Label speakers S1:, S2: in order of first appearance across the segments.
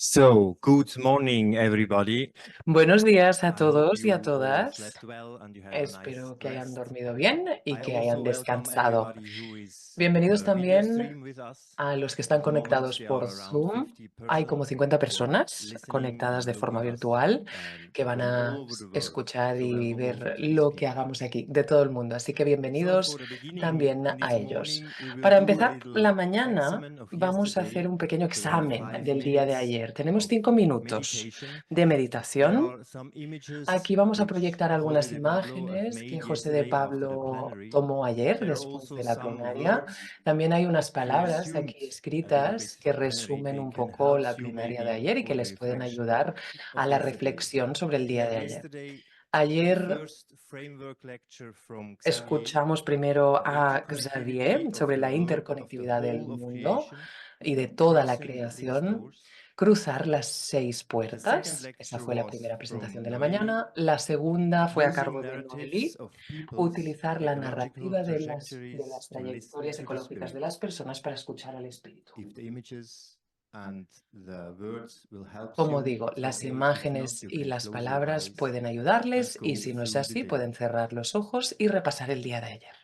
S1: So, good morning, everybody.
S2: Buenos días a
S1: I hope
S2: todos y a
S1: you all
S2: todas.
S1: slept well and you had a nice
S2: Espero que hayan
S1: rest.
S2: dormido bien y
S1: I
S2: que
S1: also
S2: hayan
S1: welcome
S2: descansado.
S1: everybody who is
S2: Bienvenidos
S1: video
S2: también
S1: stream with us.
S2: a los que
S1: At
S2: están
S1: the moment,
S2: conectados
S1: there
S2: por
S1: are around
S2: Zoom.
S1: 50
S2: Hay como
S1: persons
S2: 50
S1: who are
S2: personas
S1: listening
S2: conectadas
S1: and
S2: de forma
S1: looking us
S2: virtual que van
S1: from all
S2: a
S1: over the world.
S2: escuchar
S1: So
S2: y
S1: welcome also
S2: ver
S1: to these
S2: lo que
S1: people.
S2: hagamos aquí, de todo el mundo. Así que
S1: So
S2: bienvenidos
S1: for the beginning
S2: también a
S1: this
S2: ellos.
S1: morning, we will
S2: Para
S1: do a
S2: empezar la
S1: little
S2: mañana,
S1: examen of
S2: vamos a hacer
S1: yesterday.
S2: un pequeño
S1: So we have
S2: examen
S1: 5
S2: del día de
S1: minutes
S2: ayer. Tenemos
S1: of
S2: 5 minutos
S1: meditation.
S2: de
S1: There
S2: meditación.
S1: are some images
S2: Aquí vamos a
S1: which
S2: proyectar
S1: José
S2: algunas
S1: de Pablo
S2: imágenes que
S1: made
S2: José de
S1: yesterday after the
S2: Pablo
S1: plenary.
S2: tomó ayer
S1: There are
S2: después
S1: also
S2: de la
S1: some
S2: plenaria.
S1: words
S2: También hay unas
S1: for
S2: palabras
S1: students
S2: aquí
S1: a little bit
S2: escritas que
S1: the plenary.
S2: resumen
S1: They
S2: un
S1: can
S2: poco
S1: help
S2: la
S1: you
S2: plenaria de
S1: maybe
S2: ayer y que
S1: for the
S2: les pueden
S1: reflection
S2: ayudar
S1: of
S2: a la
S1: yesterday.
S2: reflexión sobre el
S1: We
S2: día
S1: had
S2: de ayer.
S1: yesterday the
S2: Ayer
S1: first framework lecture from Xavier
S2: escuchamos primero
S1: on
S2: a
S1: interconnectivity
S2: Xavier
S1: of
S2: sobre
S1: the
S2: la
S1: world, of the
S2: interconectividad del
S1: whole of
S2: mundo
S1: creation,
S2: y de toda la
S1: crossing the six
S2: creación.
S1: doors.
S2: Cruzar las 6
S1: The second
S2: puertas. Esa
S1: lecture
S2: fue la
S1: was
S2: primera presentación
S1: from
S2: de la
S1: Noeli,
S2: mañana. La segunda fue a
S1: using
S2: cargo de
S1: narratives
S2: Noelí.
S1: of people's
S2: Utilizar la
S1: ecological
S2: narrativa de las
S1: trajectories to listen
S2: trayectorias
S1: to the
S2: ecológicas
S1: spirit.
S2: de las personas para escuchar al espíritu.
S1: If the images and the words will help
S2: Como
S1: you,
S2: digo,
S1: it's
S2: las
S1: okay. If not,
S2: imágenes
S1: you
S2: y
S1: can
S2: las
S1: close your
S2: palabras
S1: eyes
S2: pueden
S1: and
S2: ayudarles y
S1: go
S2: si no es
S1: through the
S2: así,
S1: day.
S2: pueden cerrar los ojos y repasar el día de ayer.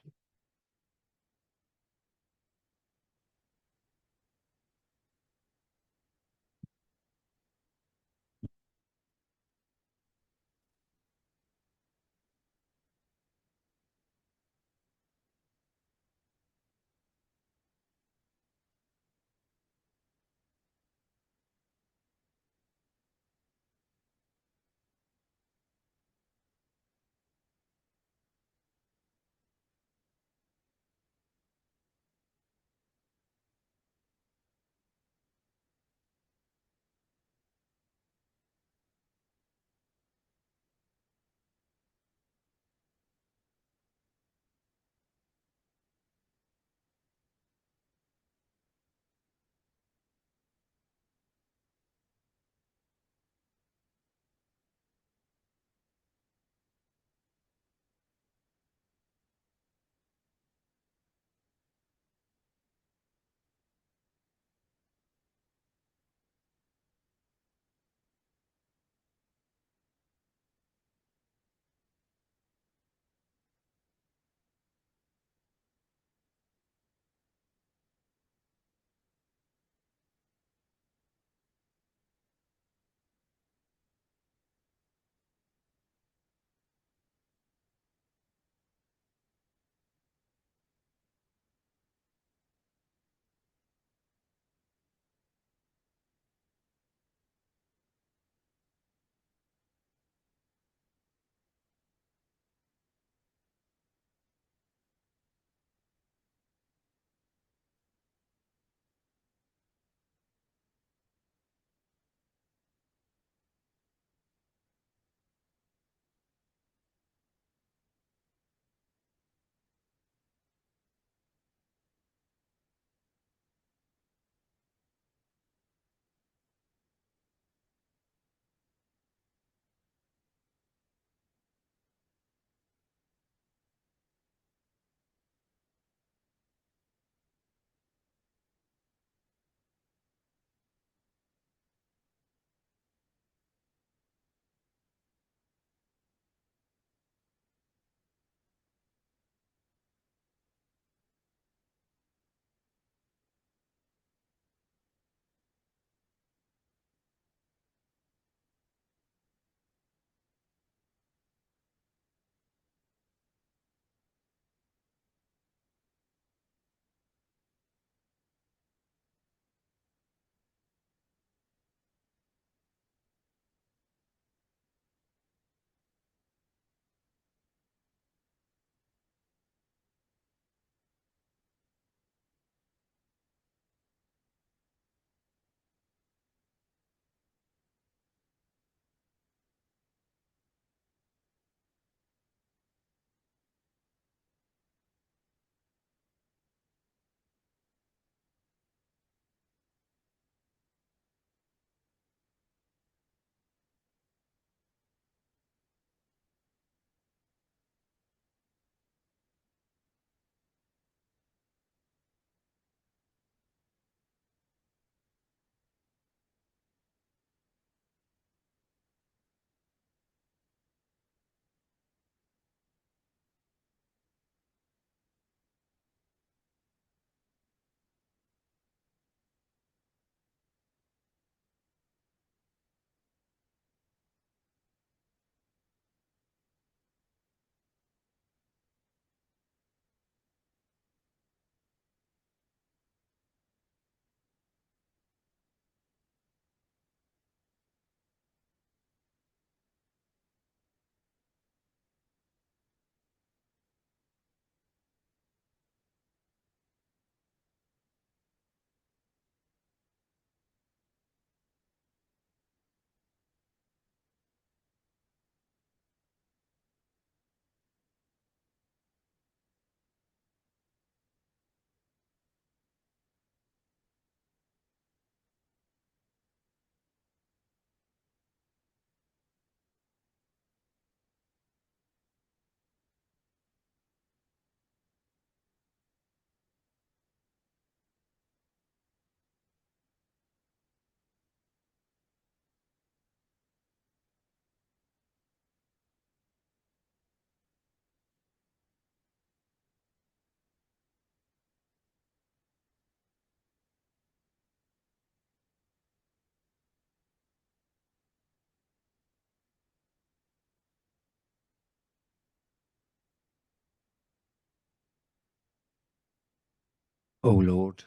S1: Oh Lord,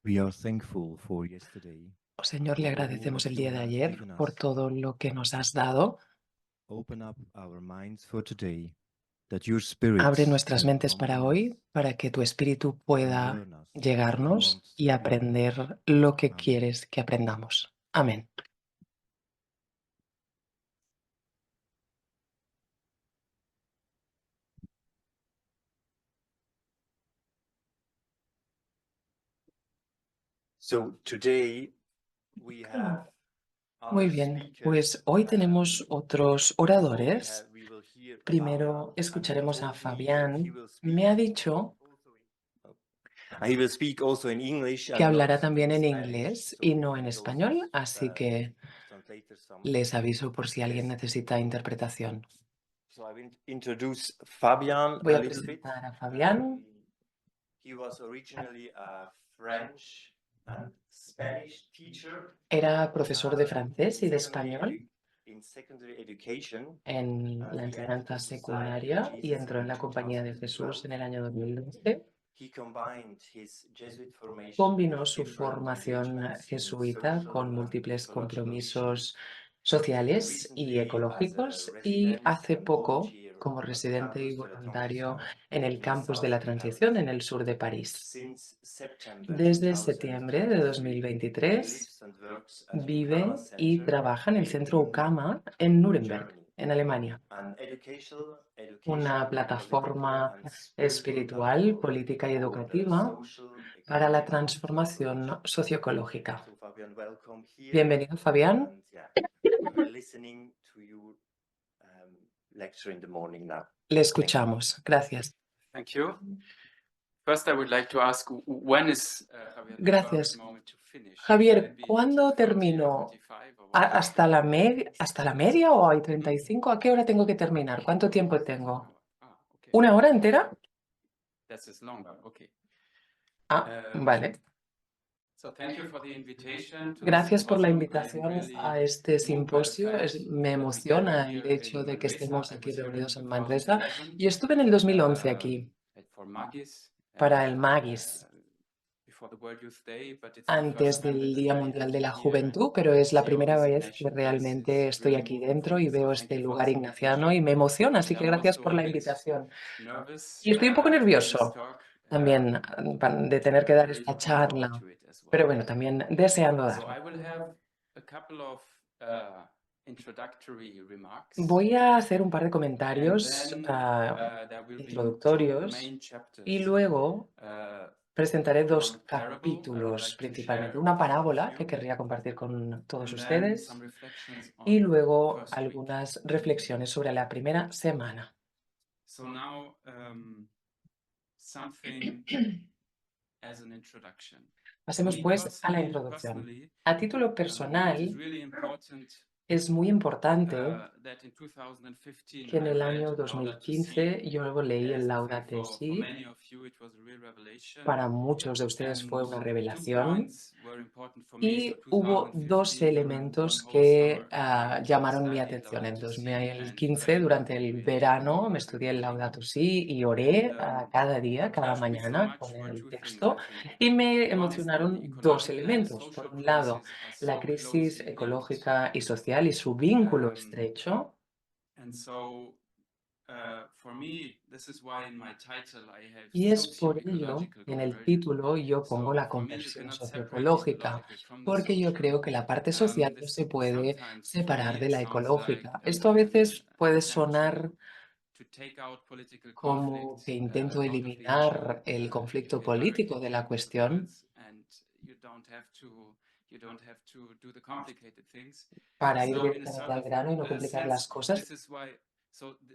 S1: we are thankful for yesterday,
S2: Oh, Señor, le
S1: for all
S2: agradecemos
S1: that
S2: el
S1: you
S2: día de
S1: have
S2: ayer
S1: given
S2: por
S1: us.
S2: todo lo que nos has dado.
S1: Open up our minds for today, that your spirit
S2: Abre nuestras
S1: can
S2: mentes
S1: come
S2: para
S1: to us
S2: hoy, para que tu espíritu
S1: and
S2: pueda
S1: learn us what you
S2: llegarnos
S1: want
S2: y
S1: to do.
S2: aprender lo que
S1: Amen.
S2: quieres que aprendamos. Amén.
S1: So today we have
S2: Muy
S1: other
S2: bien,
S1: speakers.
S2: pues hoy tenemos otros oradores.
S1: We will hear
S2: Primero
S1: Fabian, and
S2: escucharemos
S1: he
S2: a
S1: told me that he
S2: Fabián.
S1: will speak
S2: Me ha dicho
S1: he will speak also in English
S2: que
S1: and not
S2: hablará también
S1: in
S2: en
S1: Spanish.
S2: inglés
S1: So
S2: y no en
S1: those
S2: español, así que
S1: translators some.
S2: les aviso por si alguien
S1: Yes.
S2: necesita interpretación.
S1: So I will introduce Fabian
S2: Voy
S1: a
S2: a
S1: little bit.
S2: presentar a Fabián.
S1: He was originally a French and Spanish teacher
S2: Era profesor de
S1: in
S2: francés y de español
S1: secondary education.
S2: en la
S1: He
S2: enseñanza
S1: entered the Society
S2: secundaria
S1: of
S2: y
S1: Jesus
S2: entró en
S1: in
S2: la Compañía de Jesús
S1: 2012.
S2: en el año 2012.
S1: He combined his Jesuit formation
S2: Combinó
S1: with
S2: su
S1: different
S2: formación
S1: engagements in
S2: jesuita
S1: social
S2: con
S1: and
S2: múltiples
S1: ecological
S2: compromisos
S1: issues.
S2: sociales y
S1: Recently, as
S2: ecológicos,
S1: a
S2: y
S1: resident
S2: hace
S1: and
S2: poco
S1: volunteer
S2: como
S1: at
S2: residente y
S1: Campus de la
S2: voluntario
S1: Transition
S2: en el
S1: in the
S2: campus de
S1: south
S2: la
S1: of
S2: Transición en
S1: Paris.
S2: el sur de París.
S1: Since September
S2: Desde septiembre de
S1: 2023, he
S2: 2023
S1: lives and works at
S2: vive
S1: Ukama
S2: y
S1: Center
S2: trabaja en el
S1: in
S2: centro
S1: Nuremberg,
S2: UCAMA en Nuremberg,
S1: Germany,
S2: en Alemania,
S1: an
S2: una
S1: educational, political
S2: plataforma
S1: and spiritual
S2: espiritual,
S1: platform
S2: política y
S1: for the
S2: educativa
S1: social,
S2: para la
S1: ecological and
S2: transformación
S1: ecology.
S2: socioecológica.
S1: So Fabian, welcome here,
S2: Bienvenido, Fabián.
S1: and we're listening to your lecture in the morning now.
S2: Le escuchamos. Gracias.
S3: Thank you. First, I would like to ask, when is Javier, the
S2: Gracias.
S3: perfect moment to finish?
S2: Javier,
S3: Will it be
S2: ¿cuándo
S3: 30 or
S2: termino?
S3: 35 or what?
S2: ¿Hasta la media o hay 35? ¿A qué hora tengo que terminar? ¿Cuánto tiempo tengo?
S3: Okay.
S2: ¿Una hora entera?
S3: That is longer. Okay.
S2: Vale.
S3: So thank you for the invitation to the
S2: Gracias por la
S3: symposium.
S2: invitación
S3: I'm really
S2: a este
S3: moved by the
S2: simposio.
S3: fact
S2: Me
S3: that we
S2: emociona
S3: gather
S2: el
S3: here
S2: hecho
S3: in
S2: de que
S3: Manresa.
S2: estemos
S3: I
S2: aquí
S3: was here in
S2: reunidos en Manresa.
S3: 2011,
S2: Y estuve en el 2011 aquí
S3: for Magis,
S2: para el Magis,
S3: before the World Youth Day, but it's the
S2: antes
S3: first time
S2: del
S3: that
S2: Día
S3: I
S2: Mundial de
S3: am
S2: la
S3: here, and
S2: Juventud, pero es la
S3: CEO
S2: primera vez que
S3: designation
S2: realmente
S3: is
S2: estoy
S3: really
S2: aquí
S3: moving
S2: dentro
S3: for
S2: y
S3: me. So
S2: veo
S3: thank
S2: este
S3: you for
S2: lugar
S3: this
S2: ignaciano y
S3: invitation.
S2: me emociona, así
S3: And
S2: que
S3: I'm
S2: gracias
S3: also
S2: por
S3: a
S2: la
S3: bit
S2: invitación.
S3: nervous
S2: Y estoy un poco
S3: to give this
S2: nervioso
S3: talk,
S2: también de tener que
S3: but
S2: dar
S3: really
S2: esta
S3: looking forward
S2: charla,
S3: to it as well.
S2: pero bueno, también deseando
S3: So
S2: darla.
S3: I will have a couple of introductory remarks,
S2: Voy a hacer un par de
S3: and
S2: comentarios
S3: then there will be two
S2: introductorios
S3: main
S2: y
S3: chapters.
S2: luego presentaré dos
S3: One parable I would
S2: capítulos
S3: like to
S2: principalmente.
S3: share
S2: Una
S3: with all of
S2: parábola que
S3: you,
S2: querría compartir con todos
S3: and then
S2: ustedes
S3: some reflections
S2: y
S3: on the
S2: luego
S3: first week.
S2: algunas reflexiones sobre la primera semana.
S3: So now something as an introduction. For
S2: Pasemos
S3: me
S2: pues a la introducción.
S3: personally,
S2: A título
S3: it is
S2: personal,
S3: really important
S2: es muy importante
S3: that in 2015
S2: que en
S3: I
S2: el
S3: read
S2: año
S3: Laudato Si.
S2: 2015 yo luego leí el
S3: As I think
S2: Laudato
S3: for
S2: Si.
S3: many of you it was a real revelation.
S2: Para muchos de ustedes fue
S3: And
S2: una
S3: two
S2: revelación.
S3: points were important for me. So
S2: Y hubo dos
S3: 2015 during one
S2: elementos
S3: whole
S2: que
S3: summer I
S2: llamaron mi
S3: studied
S2: atención. En
S3: Laudato Si and
S2: 2015,
S3: prayed
S2: durante el
S3: really
S2: verano, me
S3: every
S2: estudié el
S3: morning.
S2: Laudato Si y oré cada día,
S3: What
S2: cada
S3: touched me so
S2: mañana
S3: much
S2: con
S3: were
S2: el
S3: two things,
S2: texto,
S3: I think.
S2: y me
S3: One is that the
S2: emocionaron dos
S3: ecological and
S2: elementos. Por
S3: social
S2: un lado,
S3: crisis are
S2: la
S3: so
S2: crisis
S3: closely linked.
S2: ecológica y social y su vínculo estrecho.
S3: And so for me, this is why in my title I have
S2: Y es por ello
S3: socio-ecological
S2: que en el
S3: conversion.
S2: título yo pongo
S3: So
S2: la
S3: for me, you
S2: conversión
S3: cannot separate the
S2: socioecológica,
S3: ecological from the
S2: porque yo
S3: social.
S2: creo que la parte social no
S3: This
S2: se puede
S3: sometimes for
S2: separar
S3: me
S2: de
S3: it
S2: la
S3: sounds like
S2: ecológica. Esto a veces puede
S3: attempt
S2: sonar
S3: to take out political
S2: como que
S3: conflicts
S2: intento
S3: out of the issue.
S2: eliminar el conflicto
S3: You can directly
S2: político de la
S3: connect the
S2: cuestión
S3: dots and you don't have to do the complicated things.
S2: para ir
S3: So in a
S2: directamente
S3: sort
S2: al
S3: of
S2: grano y no complicar las
S3: sense,
S2: cosas.
S3: this is why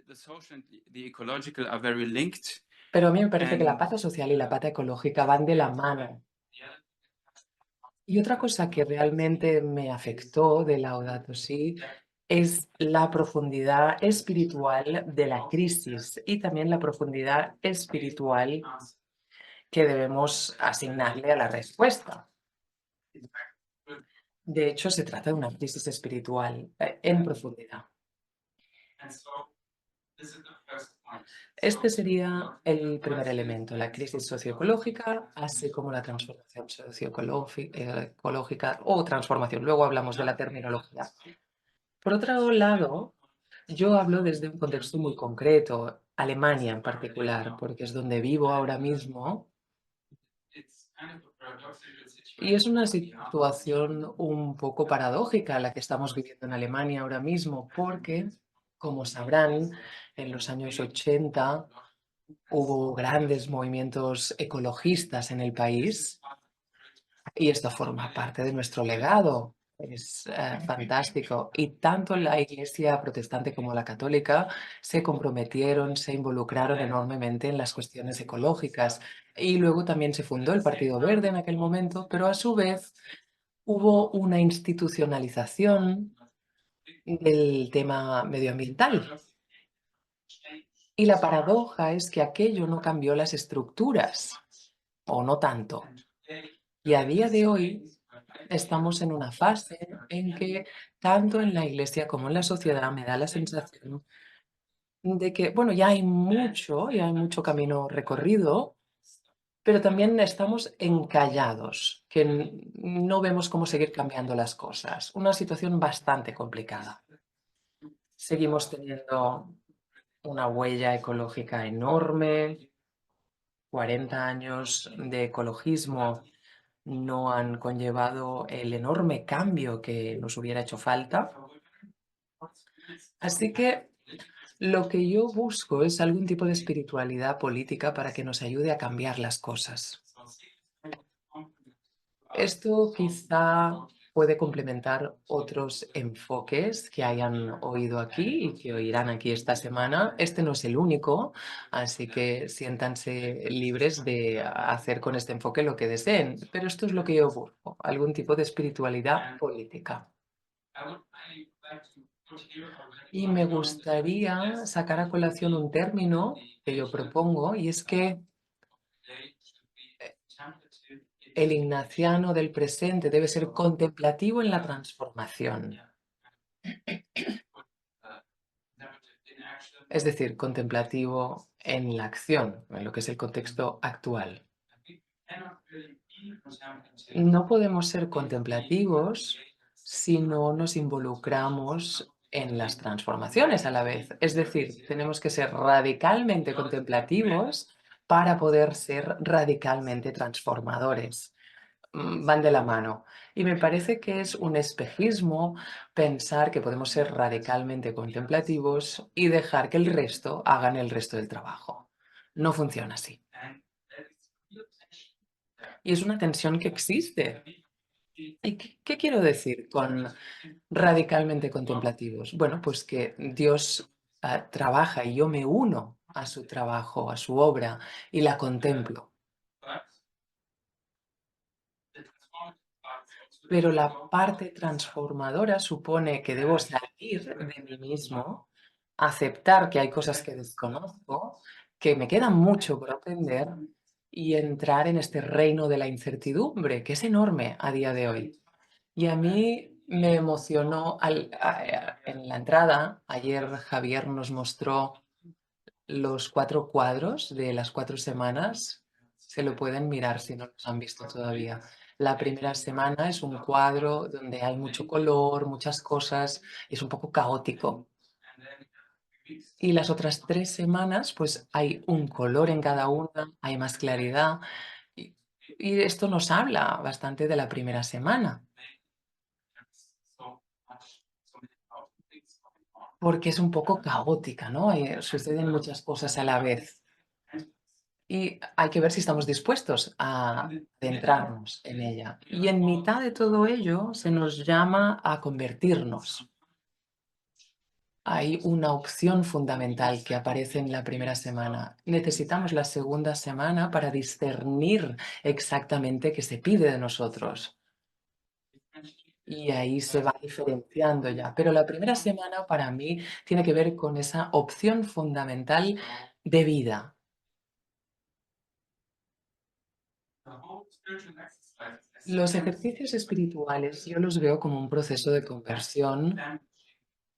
S3: the social and the ecological are very linked.
S2: Pero a mí me parece que la
S3: And
S2: pata social y la pata ecológica van de la mano. Y otra cosa que realmente me afectó de Laudato Si es la profundidad espiritual de la crisis y también la profundidad espiritual que debemos asignarle a la respuesta. De hecho, se trata de una crisis espiritual en profundidad. Este sería el primer elemento, la crisis socioecológica, así como la transformación ecológica o transformación. Luego hablamos de la terminología. Por otro lado, yo hablo desde un contexto muy concreto, Alemania en particular, porque es donde vivo ahora mismo. Y es una situación un poco paradójica la que estamos viviendo en Alemania ahora mismo, porque, como sabrán, en los años 80 hubo grandes movimientos ecologistas en el país y esto forma parte de nuestro legado. Es fantástico. Y tanto la Iglesia protestante como la católica se comprometieron, se involucraron enormemente en las cuestiones ecológicas. Y luego también se fundó el Partido Verde en aquel momento, pero a su vez hubo una institucionalización del tema medioambiental. Y la paradoja es que aquello no cambió las estructuras, o no tanto. Y a día de hoy estamos en una fase en que tanto en la Iglesia como en la sociedad me da la sensación de que, bueno, ya hay mucho camino recorrido, pero también estamos encallados, que no vemos cómo seguir cambiando las cosas. Una situación bastante complicada. Seguimos teniendo una huella ecológica enorme. 40 años de ecologismo no han conllevado el enorme cambio que nos hubiera hecho falta. Así que lo que yo busco es algún tipo de espiritualidad política para que nos ayude a cambiar las cosas. Esto quizá puede complementar otros enfoques que hayan oído aquí y que oirán aquí esta semana. Este no es el único, así que siéntanse libres de hacer con este enfoque lo que deseen, pero esto es lo que yo busco, algún tipo de espiritualidad política. Y me gustaría sacar a colación un término que yo propongo, y es que el ignaciano del presente debe ser contemplativo en la transformación. Es decir, contemplativo en la acción, en lo que es el contexto actual. No podemos ser contemplativos si no nos involucramos en las transformaciones a la vez. Es decir, tenemos que ser radicalmente contemplativos para poder ser radicalmente transformadores. Van de la mano. Y me parece que es un espejismo pensar que podemos ser radicalmente contemplativos y dejar que el resto hagan el resto del trabajo. No funciona así. Y es una tensión que existe. ¿Y qué quiero decir con radicalmente contemplativos? Bueno, pues que Dios trabaja y yo me uno a su trabajo, a su obra y la contemplo. Pero la parte transformadora supone que debo salir de mí mismo, aceptar que hay cosas que desconozco, que me queda mucho por aprender y entrar en este reino de la incertidumbre, que es enorme a día de hoy. Y a mí me emocionó en la entrada, ayer Javier nos mostró los 4 cuadros de las 4 semanas. Se lo pueden mirar si no los han visto todavía. La primera semana es un cuadro donde hay mucho color, muchas cosas, y es un poco caótico. Y las otras 3 semanas, pues hay un color en cada una, hay más claridad. Y esto nos habla bastante de la primera semana, porque es un poco caótica, ¿no? Suceden muchas cosas a la vez. Y hay que ver si estamos dispuestos a adentrarnos en ella. Y en mitad de todo ello se nos llama a convertirnos. Hay una opción fundamental que aparece en la primera semana. Necesitamos la segunda semana para discernir exactamente qué se pide de nosotros. Y ahí se va diferenciando ya. Pero la primera semana para mí tiene que ver con esa opción fundamental de vida. Los ejercicios espirituales yo los veo como un proceso de conversión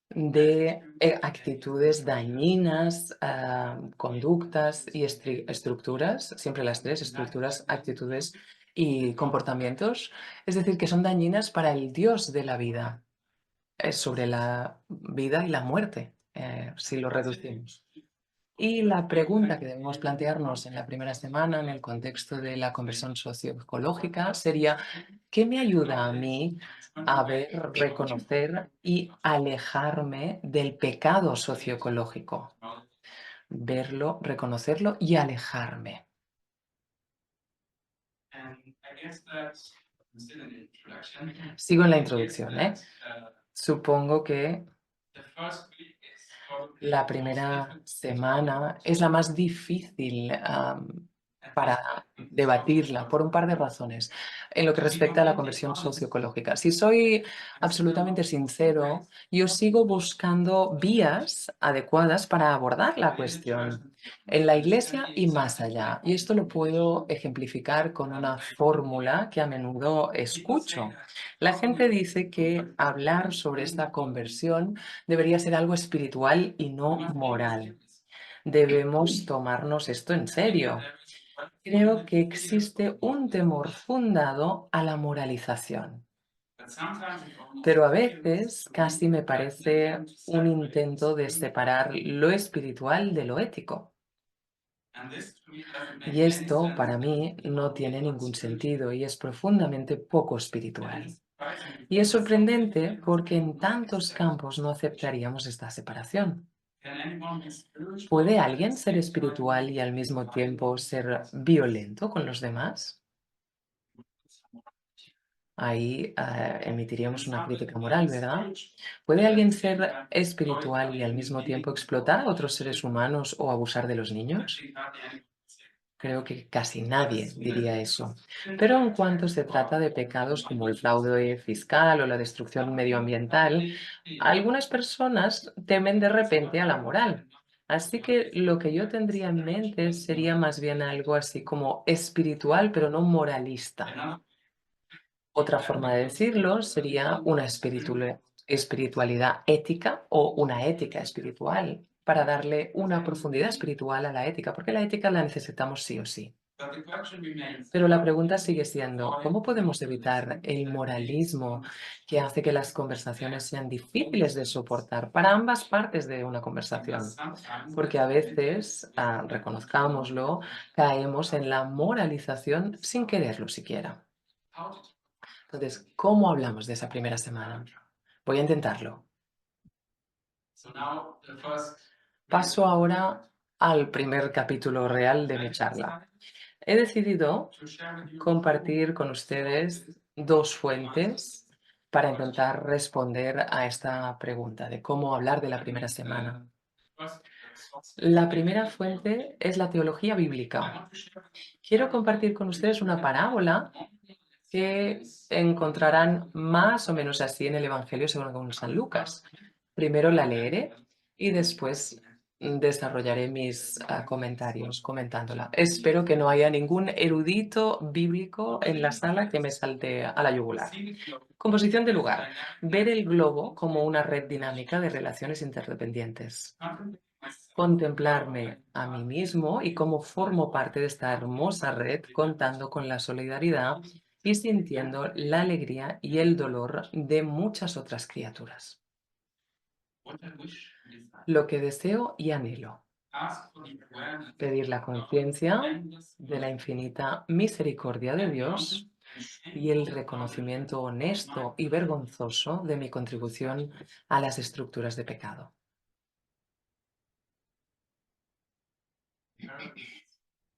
S2: de actitudes dañinas, conductas y estructuras, siempre las tres, estructuras, actitudes y comportamientos, es decir, que son dañinas para el Dios de la vida, sobre la vida y la muerte, si lo reducimos. Y la pregunta que debemos plantearnos en la primera semana, en el contexto de la conversión socioecológica, sería: ¿qué me ayuda a mí a ver, reconocer y alejarme del pecado socioecológico? Verlo, reconocerlo y alejarme. Sigo en la introducción, ¿eh? Supongo que la primera semana es la más difícil para debatirla por un par de razones en lo que respecta a la conversión socioecológica. Si soy absolutamente sincero, yo sigo buscando vías adecuadas para abordar la cuestión en la iglesia y más allá. Y esto lo puedo ejemplificar con una fórmula que a menudo escucho. La gente dice que hablar sobre esta conversión debería ser algo espiritual y no moral. Debemos tomarnos esto en serio. Creo que existe un temor fundado a la moralización, pero a veces casi me parece un intento de separar lo espiritual de lo ético. Y esto para mí no tiene ningún sentido y es profundamente poco espiritual. Y es sorprendente porque en tantos campos no aceptaríamos esta separación. ¿Puede alguien ser espiritual y al mismo tiempo ser violento con los demás? Ahí emitiríamos una crítica moral, ¿verdad? ¿Puede alguien ser espiritual y al mismo tiempo explotar a otros seres humanos o abusar de los niños? Creo que casi nadie diría eso. Pero en cuanto se trata de pecados como el fraude fiscal o la destrucción medioambiental, algunas personas temen de repente a la moral. Así que lo que yo tendría en mente sería más bien algo así como espiritual, pero no moralista. Otra forma de decirlo sería una espiritualidad ética o una ética espiritual, para darle una profundidad espiritual a la ética, porque la ética la necesitamos sí o sí. Pero la pregunta sigue siendo: ¿cómo podemos evitar el moralismo que hace que las conversaciones sean difíciles de soportar para ambas partes de una conversación? Porque a veces, reconozcámoslo, caemos en la moralización sin quererlo siquiera. Entonces, ¿cómo hablamos de esa primera semana? Voy a intentarlo. Paso ahora al primer capítulo real de mi charla. He decidido compartir con ustedes dos fuentes para intentar responder a esta pregunta de cómo hablar de la primera semana. La primera fuente es la teología bíblica. Quiero compartir con ustedes una parábola que encontrarán más o menos así en el Evangelio según San Lucas. Primero la leeré y después desarrollaré mis comentarios comentándola. Espero que no haya ningún erudito bíblico en la sala que me salte a la yugular. Composición de lugar. Ver el globo como una red dinámica de relaciones interdependientes. Contemplarme a mí mismo y cómo formo parte de esta hermosa red, contando con la solidaridad y sintiendo la alegría y el dolor de muchas otras criaturas. Lo que deseo y anhelo. Pedir la conciencia de la infinita misericordia de Dios y el reconocimiento honesto y vergonzoso de mi contribución a las estructuras de pecado.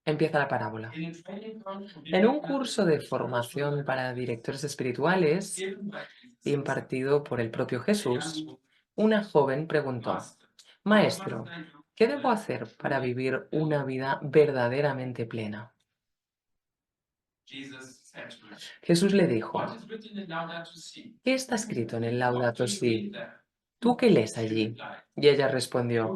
S2: Empieza la parábola. En un curso de formación para directores espirituales impartido por el propio Jesús, una joven preguntó: Maestro, ¿qué debo hacer para vivir una vida verdaderamente plena? Jesús le dijo: ¿qué está escrito en el Laudato Si? ¿Tú qué lees allí? Y ella respondió: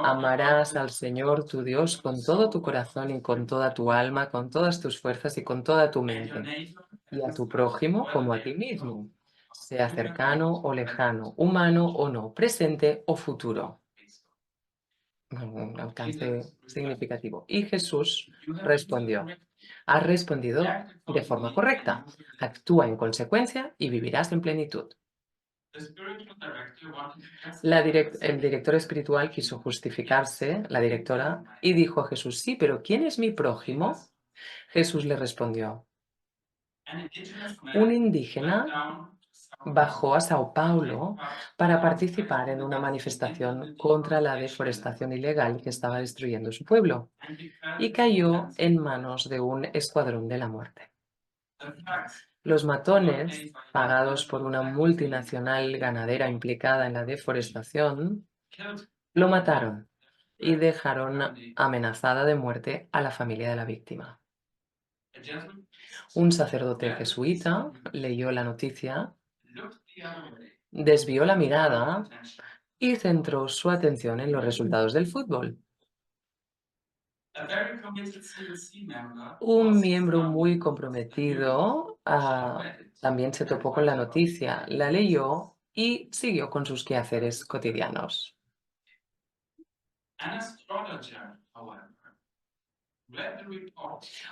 S2: amarás al Señor tu Dios con todo tu corazón y con toda tu alma, con todas tus fuerzas y con toda tu mente, y a tu prójimo como a ti mismo. sea cercano o lejano, humano o no, presente o futuro. Un alcance significativo. Y Jesús respondió: has respondido de forma correcta, actúa en consecuencia y vivirás en plenitud. El director espiritual quiso justificarse, la directora, y dijo a Jesús: sí, pero ¿quién es mi prójimo? Jesús le respondió: un indígena bajó a Sao Paulo para participar en una manifestación contra la deforestación ilegal que estaba destruyendo su pueblo y cayó en manos de un escuadrón de la muerte. Los matones, pagados por una multinacional ganadera implicada en la deforestación, lo mataron y dejaron amenazada de muerte a la familia de la víctima. Un sacerdote jesuita leyó la noticia, desvió la mirada y centró su atención en los resultados del fútbol. Un miembro muy comprometido también se topó con la noticia, la leyó y siguió con sus quehaceres cotidianos.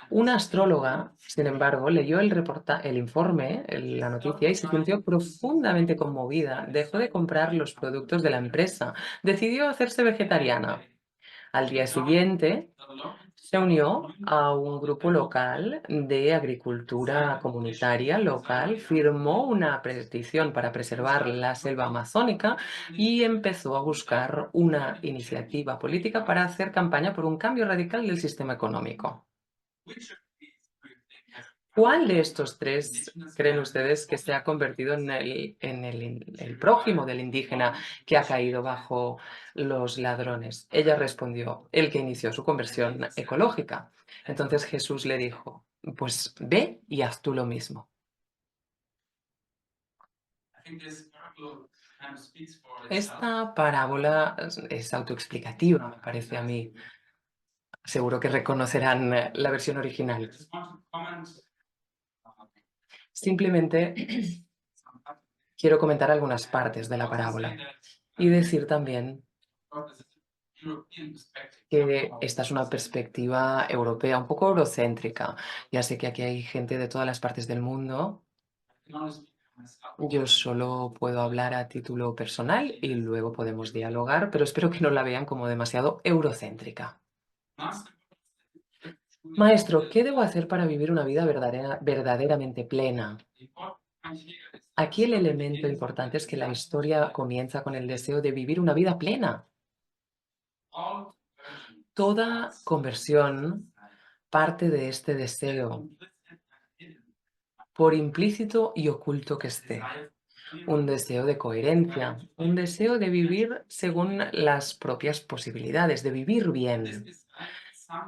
S2: Una astróloga, sin embargo, leyó el informe, la noticia, y se sintió profundamente conmovida. Dejó de comprar los productos de la empresa, decidió hacerse vegetariana. Al día siguiente, se unió a un grupo local de agricultura comunitaria local, firmó una petición para preservar la selva amazónica y empezó a buscar una iniciativa política para hacer campaña por un cambio radical del sistema económico. ¿Cuál de estos tres creen ustedes que se ha convertido en el prójimo del indígena que ha caído bajo los ladrones? Ella respondió: el que inició su conversión ecológica. Entonces Jesús le dijo: pues ve y haz tú lo mismo. Esta parábola es autoexplicativa, me parece a mí. Seguro que reconocerán la versión original. Simplemente quiero comentar algunas partes de la parábola y decir también que esta es una perspectiva europea, un poco eurocéntrica. Ya sé que aquí hay gente de todas las partes del mundo. Yo solo puedo hablar a título personal y luego podemos dialogar, pero espero que no la vean como demasiado eurocéntrica. Maestro, ¿qué debo hacer para vivir una vida verdaderamente plena? Aquí el elemento importante es que la historia comienza con el deseo de vivir una vida plena. Toda conversión parte de este deseo, por implícito y oculto que esté. Un deseo de coherencia, un deseo de vivir según las propias posibilidades, de vivir bien.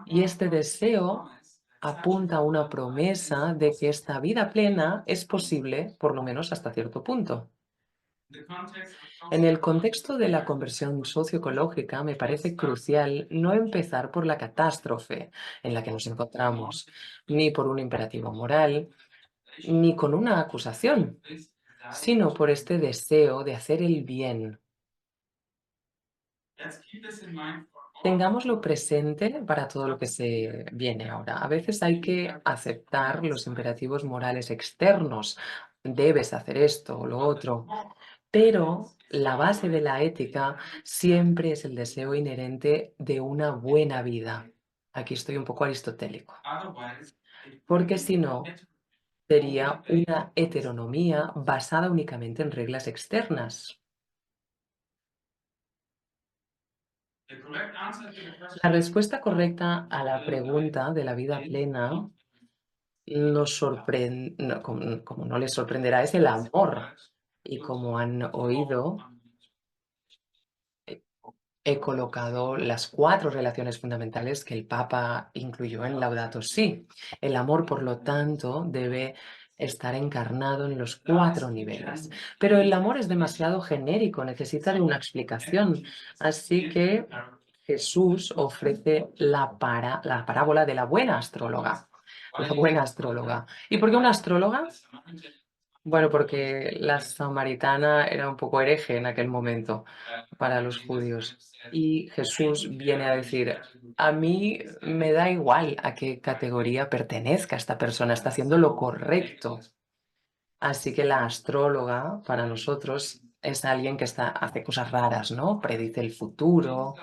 S2: Y este deseo apunta a una promesa de que esta vida plena es posible, por lo menos hasta cierto punto. En el contexto de la conversión socioecológica, me parece crucial no empezar por la catástrofe en la que nos encontramos, ni por un imperativo moral, ni con una acusación, sino por este deseo de hacer el bien. Tengámoslo presente para todo lo que se viene ahora. A veces hay que aceptar los imperativos morales externos. Debes hacer esto o lo otro. Pero la base de la ética siempre es el deseo inherente de una buena vida. Aquí estoy un poco aristotélico. Porque si no, sería una heteronomía basada únicamente en reglas externas. La respuesta correcta a la pregunta de la vida plena nos sorprende, como no les sorprenderá, es el amor. Y como han oído, he colocado las 4 relaciones fundamentales que el Papa incluyó en Laudato Si. El amor, por lo tanto, debe estar encarnado en los 4 niveles. Pero el amor es demasiado genérico, necesita de una explicación. Así que Jesús ofrece la parábola de la buena astróloga. La buena astróloga. ¿Y por qué una astróloga? Bueno, porque la samaritana era un poco hereje en aquel momento para los judíos. Y Jesús viene a decir, a mí me da igual a qué categoría pertenezca esta persona, está haciendo lo correcto. Así que la astróloga para nosotros es alguien que hace cosas raras, ¿no? Predice el futuro.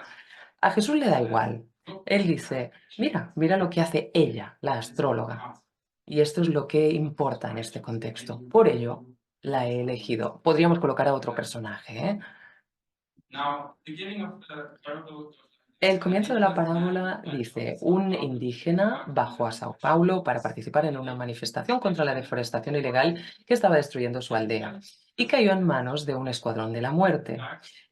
S2: A Jesús le da igual. Él dice, mira lo que hace ella, la astróloga. Y esto es lo que importa en este contexto. Por ello, la he elegido. Podríamos colocar a otro personaje, ¿eh? El comienzo de la parábola dice, un indígena bajó a Sao Paulo para participar en una manifestación contra la deforestación ilegal que estaba destruyendo su aldea y cayó en manos de un escuadrón de la muerte.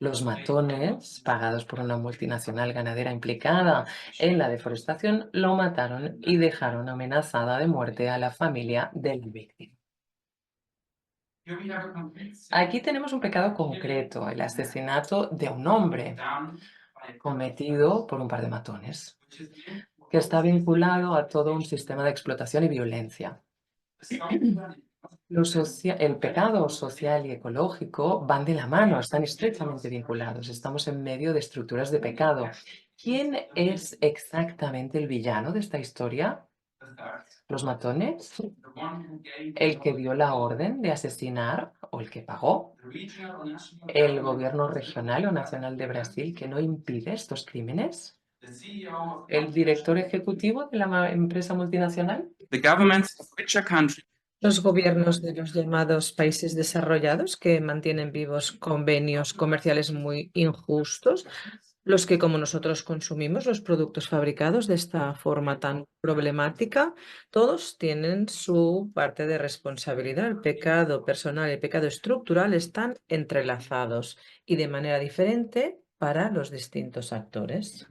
S2: Los matones, pagados por una multinacional ganadera implicada en la deforestación, lo mataron y dejaron amenazada de muerte a la familia del víctima. Aquí tenemos un pecado concreto, el asesinato de un hombre cometido por un par de matones, que está vinculado a todo un sistema de explotación y violencia. El pecado social y ecológico van de la mano, están estrechamente vinculados. Estamos en medio de estructuras de pecado. ¿Quién es exactamente el villano de esta historia? ¿Los matones? ¿El que dio la orden de asesinar o el que pagó? ¿El gobierno regional o nacional de Brasil que no impide estos crímenes? ¿El director ejecutivo de la empresa multinacional?
S3: The governments of richer countries
S4: Los gobiernos de los llamados países desarrollados que mantienen vivos convenios comerciales muy injustos, los que como nosotros consumimos los productos fabricados de esta forma tan problemática, todos tienen su parte de responsabilidad. El pecado personal y el pecado estructural están entrelazados y de manera diferente para los distintos actores.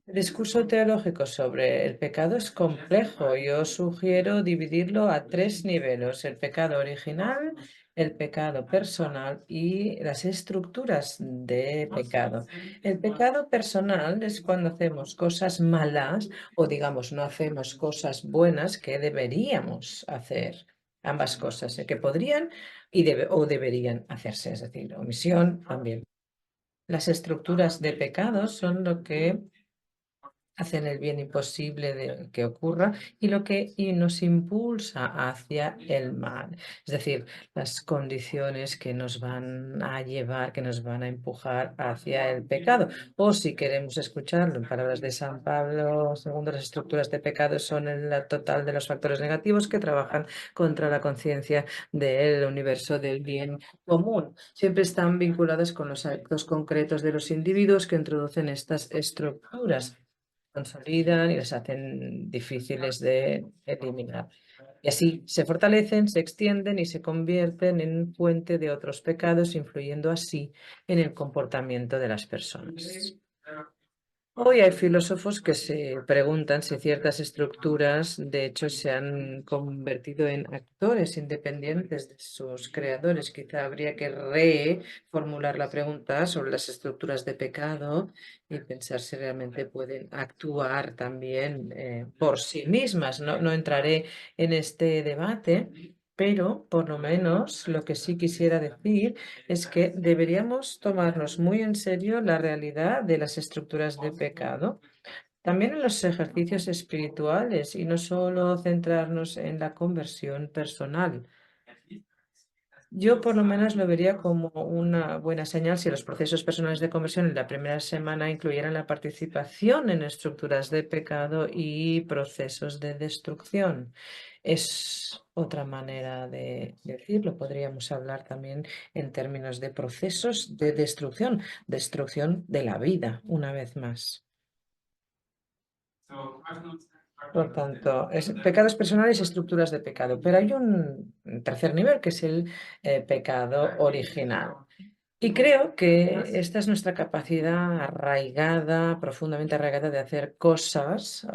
S4: El discurso teológico sobre el pecado es complejo. Yo sugiero dividirlo a 3 niveles: el pecado original, el pecado personal y las estructuras de pecado. El pecado personal es cuando hacemos cosas malas o, digamos, no hacemos cosas buenas que deberíamos hacer. Ambas cosas, que podrían o deberían hacerse, es decir, omisión también. Las estructuras de pecado son lo que hacen el bien imposible de que ocurra y lo que nos impulsa hacia el mal. Es decir, las condiciones que nos van a llevar, que nos van a empujar hacia el pecado. O si queremos escucharlo en palabras de San Pablo II, las estructuras de pecado son el total de los factores negativos que trabajan contra la conciencia del universo del bien común. Siempre están vinculadas con los actos concretos de los individuos que introducen estas estructuras, consolidan y las hacen difíciles de eliminar. Y así se fortalecen, se extienden y se convierten en fuente de otros pecados, influyendo así en el comportamiento de las personas. Hoy hay filósofos que se preguntan si ciertas estructuras, de hecho, se han convertido en actores independientes de sus creadores. Quizá habría que reformular la pregunta sobre las estructuras de pecado y pensar si realmente pueden actuar también por sí mismas. No entraré en este debate, pero por lo menos lo que sí quisiera decir es que deberíamos tomarnos muy en serio la realidad de las estructuras de pecado, también en los ejercicios espirituales y no solo centrarnos en la conversión personal. Yo por lo menos lo vería como una buena señal si los procesos personales de conversión en la primera semana incluyeran la participación en estructuras de pecado y procesos de destrucción. Es otra manera de decirlo. Podríamos hablar también en términos de procesos de destrucción de la vida, una vez más. Por tanto, pecados personales y estructuras de pecado. Pero hay un tercer nivel que es el pecado original. Y creo que esta es nuestra capacidad arraigada, profundamente arraigada de hacer cosas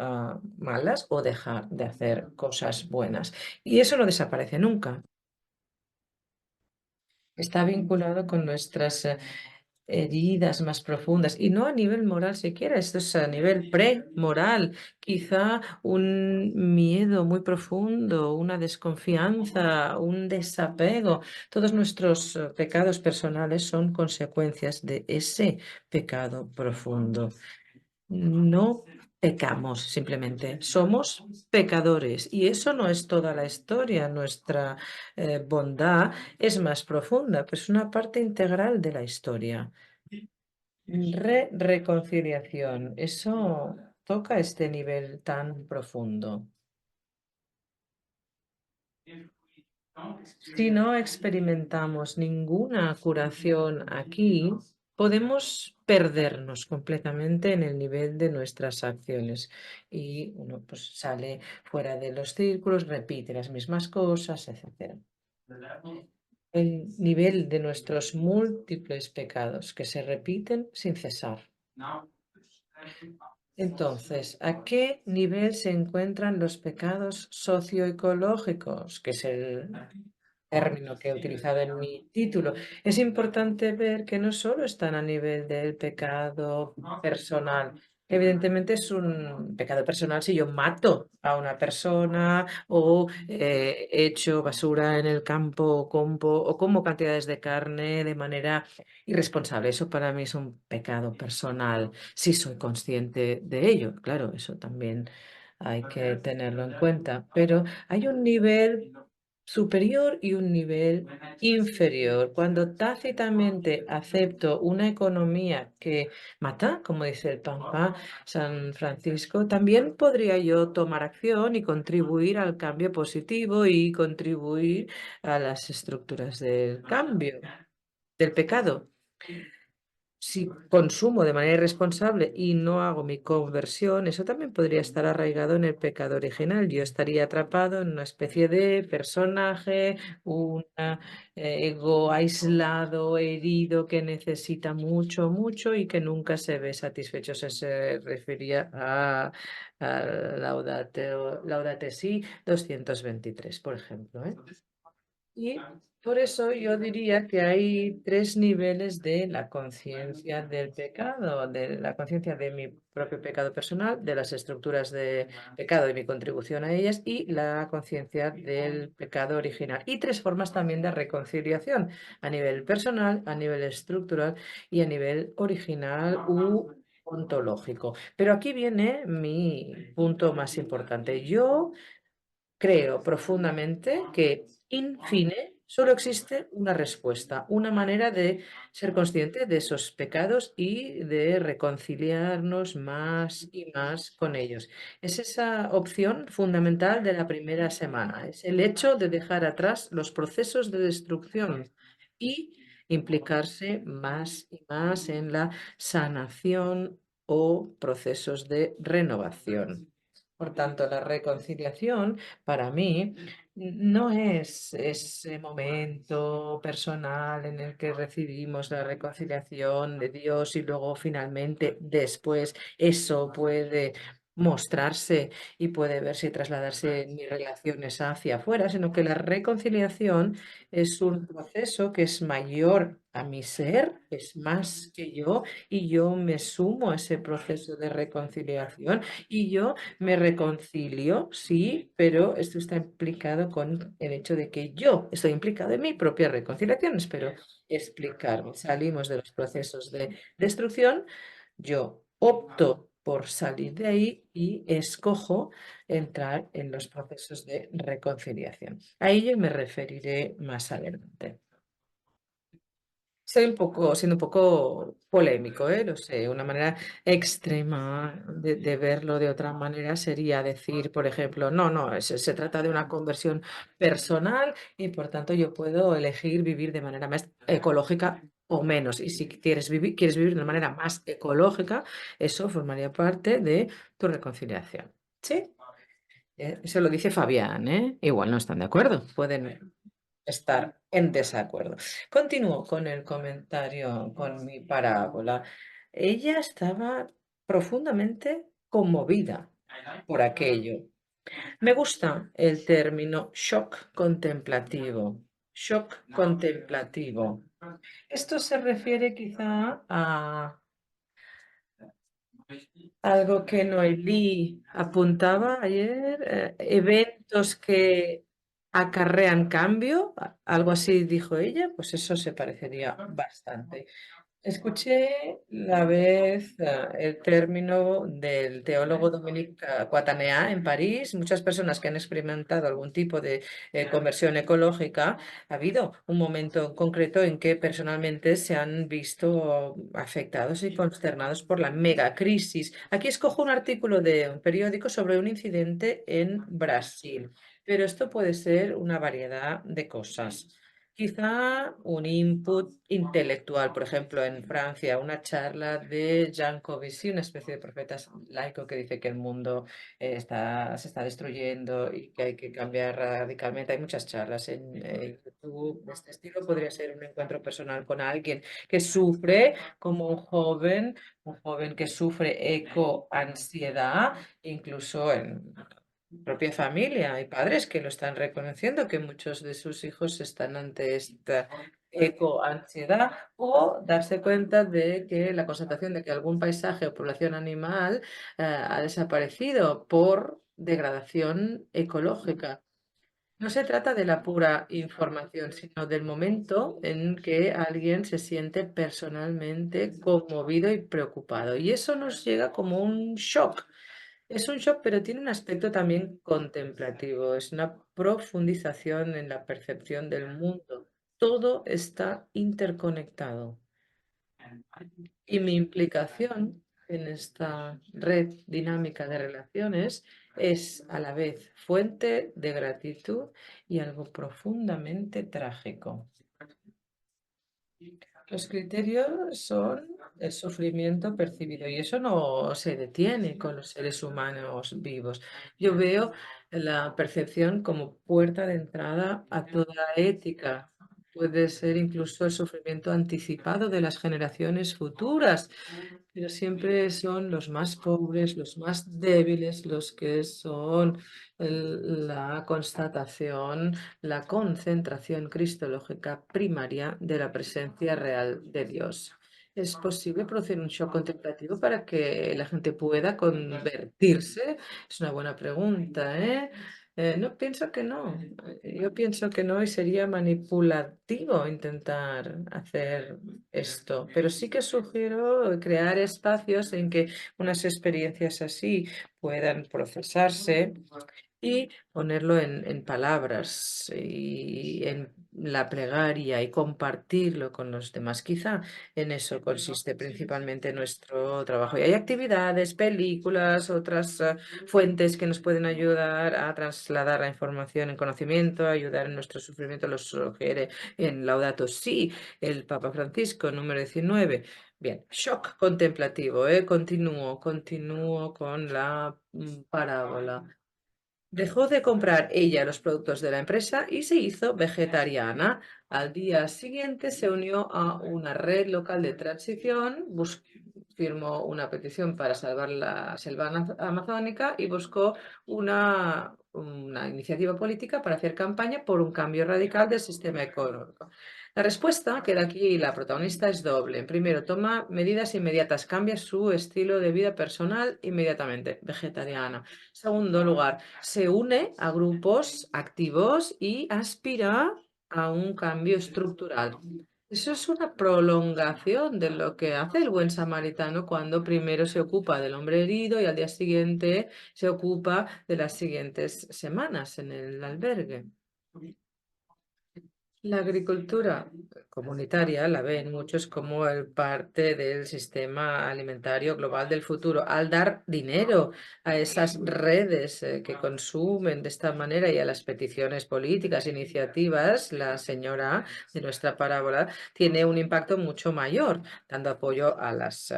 S4: malas o dejar de hacer cosas buenas. Y eso no desaparece nunca. Está vinculado con nuestras heridas más profundas y no a nivel moral siquiera, esto es a nivel premoral, quizá un miedo miedo muy profundo, una desconfianza, un desapego. Todos nuestros pecados personales son consecuencias de ese pecado profundo. No pecamos simplemente, somos pecadores y eso no es toda la historia. Nuestra bondad es más profunda, pero es una parte integral de la historia. Reconciliación, eso toca este nivel tan profundo. Si no experimentamos ninguna curación aquí, podemos perdernos completamente en el nivel de nuestras acciones y uno pues sale fuera de los círculos, repite las mismas cosas, etc. El nivel de nuestros múltiples pecados que se repiten sin cesar. Entonces, ¿a qué nivel se encuentran los pecados socioecológicos? Que es el término que he utilizado en mi título. Es importante ver que no solo están a nivel del pecado personal. Evidentemente es un pecado personal si yo mato a una persona o echo basura en el campo o como cantidades de carne de manera irresponsable. Eso para mí es un pecado personal, si soy consciente de ello. Claro, eso también hay que tenerlo en cuenta. Pero hay un nivel superior y un nivel inferior. Cuando tácitamente acepto una economía que mata, como dice el Papa San Francisco, también podría yo tomar acción y contribuir al cambio positivo y contribuir a las estructuras del cambio, del pecado. Si consumo de manera irresponsable y no hago mi conversión, eso también podría estar arraigado en el pecado original. Yo estaría atrapado en una especie de personaje, un ego aislado, herido, que necesita mucho, mucho y que nunca se ve satisfecho. Se refería a Laudate Si 223, por ejemplo, ¿eh? Y por eso yo diría que hay tres niveles de la conciencia del pecado, de la conciencia de mi propio pecado personal, de las estructuras de pecado y mi contribución a ellas, y la conciencia del pecado original. Y tres formas también de reconciliación, a nivel personal, a nivel estructural y a nivel original u ontológico. Pero aquí viene mi punto más importante. Yo creo profundamente que, in fine, solo existe una respuesta, una manera de ser consciente de esos pecados y de reconciliarnos más y más con ellos. Es esa opción fundamental de la primera semana, es el hecho de dejar atrás los procesos de destrucción y implicarse más y más en la sanación o procesos de renovación. Por tanto, la reconciliación para mí no es ese momento personal en el que recibimos la reconciliación de Dios y luego finalmente después eso puede mostrarse y puede verse y trasladarse en mis relaciones hacia afuera, sino que la reconciliación es un proceso que es mayor a mi ser, es más que yo y yo me sumo a ese proceso de reconciliación y yo me reconcilio, sí, pero esto está implicado con el hecho de que yo estoy implicado en mi propia reconciliación. Espero explicarme. Salimos de los procesos de destrucción, yo opto por salir de ahí y escojo entrar en los procesos de reconciliación. A ello me referiré más adelante. Siendo un poco polémico, lo sé. Una manera extrema de verlo de otra manera sería decir, por ejemplo, no, se trata de una conversión personal y por tanto yo puedo elegir vivir de manera más ecológica o menos. Y si quieres vivir de una manera más ecológica, eso formaría parte de tu reconciliación. ¿Sí? Eso lo dice Fabián, ¿eh? Igual no están de acuerdo. Pueden estar en desacuerdo. Continúo con el comentario, con mi parábola. Ella estaba profundamente conmovida por aquello. Me gusta el término shock contemplativo. Shock contemplativo. Esto se refiere quizá a Algo que Noelí apuntaba ayer, eventos que acarrean cambio, algo así dijo ella, pues eso se parecería bastante. Escuché la vez el término del teólogo Dominique Coataneà en París. Muchas personas que han experimentado algún tipo de conversión ecológica, ha habido un momento concreto en que personalmente se han visto afectados y consternados por la megacrisis. Aquí escojo un artículo de un periódico sobre un incidente en Brasil, pero esto puede ser una variedad de cosas. Quizá un input intelectual, por ejemplo, en Francia, una charla de Jean Covici, una especie de profeta laico que dice que el mundo se está destruyendo y que hay que cambiar radicalmente. Hay muchas charlas en YouTube de este estilo. Podría ser un encuentro personal con alguien que sufre como un joven que sufre ecoansiedad, incluso en propia familia. Hay padres que lo están reconociendo, que muchos de sus hijos están ante esta ecoansiedad, o darse cuenta de que la constatación de que algún paisaje o población animal ha desaparecido por degradación ecológica. No se trata de la pura información, sino del momento en que alguien se siente personalmente conmovido y preocupado. Y eso nos llega como un shock. Es un shock, pero tiene un aspecto también contemplativo. Es una profundización en la percepción del mundo. Todo está interconectado. Y mi implicación en esta red dinámica de relaciones es a la vez fuente de gratitud y algo profundamente trágico. Los criterios son el sufrimiento percibido y eso no se detiene con los seres humanos vivos. Yo veo la percepción como puerta de entrada a toda ética. Puede ser incluso el sufrimiento anticipado de las generaciones futuras, pero siempre son los más pobres, los más débiles, los que son la constatación, la concentración cristológica primaria de la presencia real de Dios. ¿Es posible producir un shock contemplativo para que la gente pueda convertirse? Es una buena pregunta, ¿eh? No, pienso que no. Yo pienso que no y sería manipulativo intentar hacer esto, pero sí que sugiero crear espacios en que unas experiencias así puedan procesarse y ponerlo en palabras y en la plegaria y compartirlo con los demás. Quizá en eso consiste principalmente nuestro trabajo. Y hay actividades, películas, otras fuentes que nos pueden ayudar a trasladar la información en conocimiento, ayudar en nuestro sufrimiento, lo sugiere en Laudato Si, el Papa Francisco, número 19. Bien, shock contemplativo, continúo con la parábola. Dejó de comprar ella los productos de la empresa y se hizo vegetariana. Al día siguiente se unió a una red local de transición, firmó una petición para salvar la selva amazónica y buscó una iniciativa política para hacer campaña por un cambio radical del sistema económico. La respuesta, que era aquí la protagonista, es doble. Primero, toma medidas inmediatas, cambia su estilo de vida personal inmediatamente, vegetariana. Segundo lugar, se une a grupos activos y aspira a un cambio estructural. Eso es una prolongación de lo que hace el buen samaritano cuando primero se ocupa del hombre herido y al día siguiente se ocupa de las siguientes semanas en el albergue. La agricultura comunitaria la ven muchos como el parte del sistema alimentario global del futuro. Al dar dinero a esas redes que consumen de esta manera y a las peticiones políticas, iniciativas, la señora de nuestra parábola tiene un impacto mucho mayor, dando apoyo a las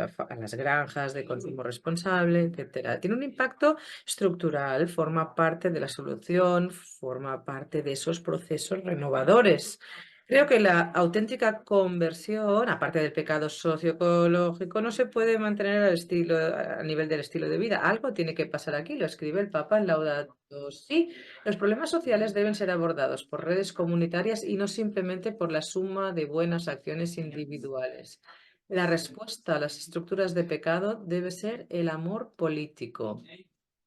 S4: granjas de consumo responsable, etcétera. Tiene un impacto estructural, forma parte de la solución, forma parte de esos procesos renovadores. Creo que la auténtica conversión, aparte del pecado socioecológico, no se puede mantener a nivel del estilo de vida. Algo tiene que pasar aquí, lo escribe el Papa en Laudato Si. Los problemas sociales deben ser abordados por redes comunitarias y no simplemente por la suma de buenas acciones individuales. La respuesta a las estructuras de pecado debe ser el amor político.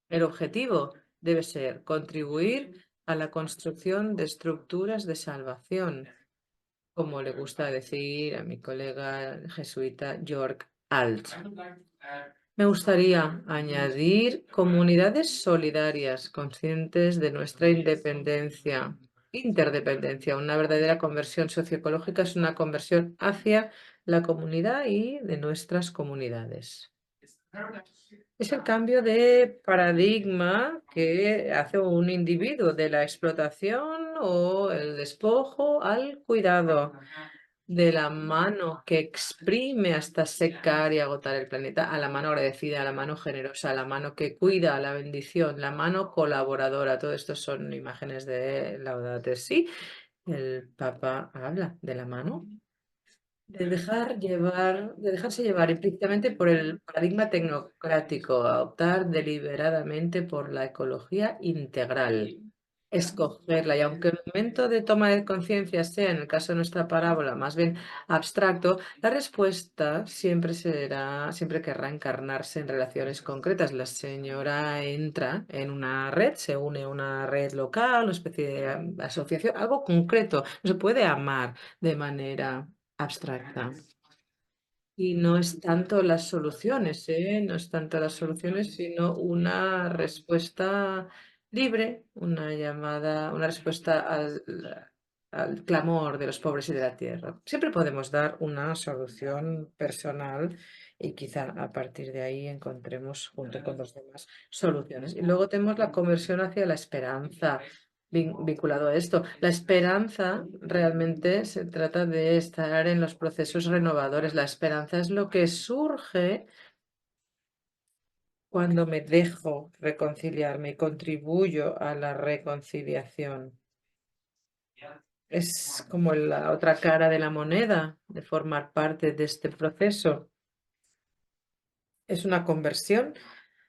S4: El objetivo debe ser contribuir a la construcción de estructuras de salvación, como le gusta decir a mi colega jesuita Jörg Alt. Me gustaría añadir comunidades solidarias, conscientes de nuestra interdependencia. Una verdadera conversión socioecológica es una conversión hacia la comunidad y de nuestras comunidades. Es el cambio de paradigma que hace un individuo de la explotación o el despojo al cuidado, de la mano que exprime hasta secar y agotar el planeta, a la mano agradecida, a la mano generosa, a la mano que cuida, a la bendición, la mano colaboradora. Todo esto son imágenes de Laudato Si. El Papa habla de la mano, de dejarse llevar implícitamente por el paradigma tecnocrático, a optar deliberadamente por la ecología integral, escogerla. Y aunque el momento de toma de conciencia sea, en el caso de nuestra parábola, más bien abstracto, la respuesta siempre querrá encarnarse en relaciones concretas. La señora entra en una red, se une a una red local, una especie de asociación, algo concreto. No se puede amar de manera abstracta. Y no es tanto las soluciones, no es tanto las soluciones, sino una respuesta libre, una respuesta al clamor de los pobres y de la tierra. Siempre podemos dar una solución personal y quizá a partir de ahí encontremos junto con los demás soluciones. Y luego tenemos la conversión hacia la esperanza vinculado a esto. La esperanza realmente se trata de estar en los procesos renovadores. La esperanza es lo que surge cuando me dejo reconciliarme y contribuyo a la reconciliación. Es como la otra cara de la moneda de formar parte de este proceso. Es una conversión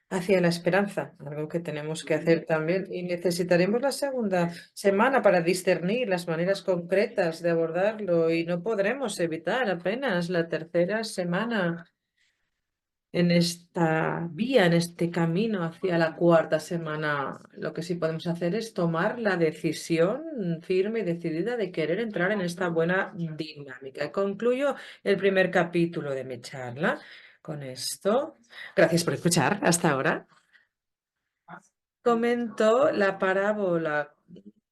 S4: hacia la esperanza, algo que tenemos que hacer también. Y necesitaremos la segunda semana para discernir las maneras concretas de abordarlo y no podremos evitar apenas la tercera semana en esta vía, en este camino hacia la cuarta semana. Lo que sí podemos hacer es tomar la decisión firme y decidida de querer entrar en esta buena dinámica. Concluyo el primer capítulo de mi charla con esto. Gracias por escuchar hasta ahora. Comento la parábola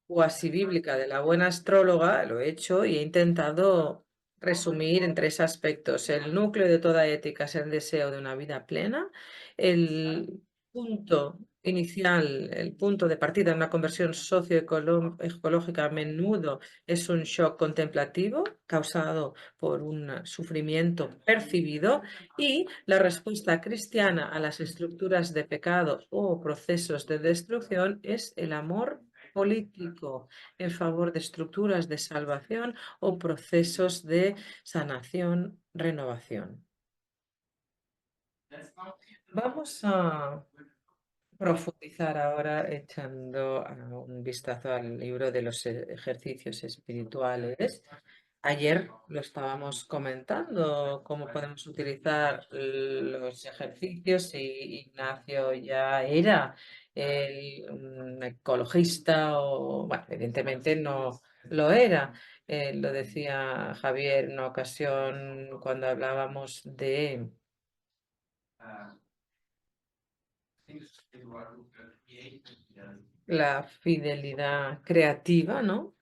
S4: cuasi bíblica de la buena astróloga, lo he hecho y he intentado resumir en tres aspectos. El núcleo de toda ética es el deseo de una vida plena. El punto inicial, el punto de partida en una conversión socioecológica a menudo es un shock contemplativo causado por un sufrimiento percibido, y la respuesta cristiana a las estructuras de pecado o procesos de destrucción es el amor político en favor de estructuras de salvación o procesos de sanación, renovación. Vamos a profundizar ahora echando un vistazo al libro de los ejercicios espirituales. Ayer lo estábamos comentando, cómo podemos utilizar los ejercicios, y Ignacio ya era un ecologista o, bueno, evidentemente no lo era. Lo decía Javier en una ocasión cuando hablábamos de la fidelidad creativa, ¿no?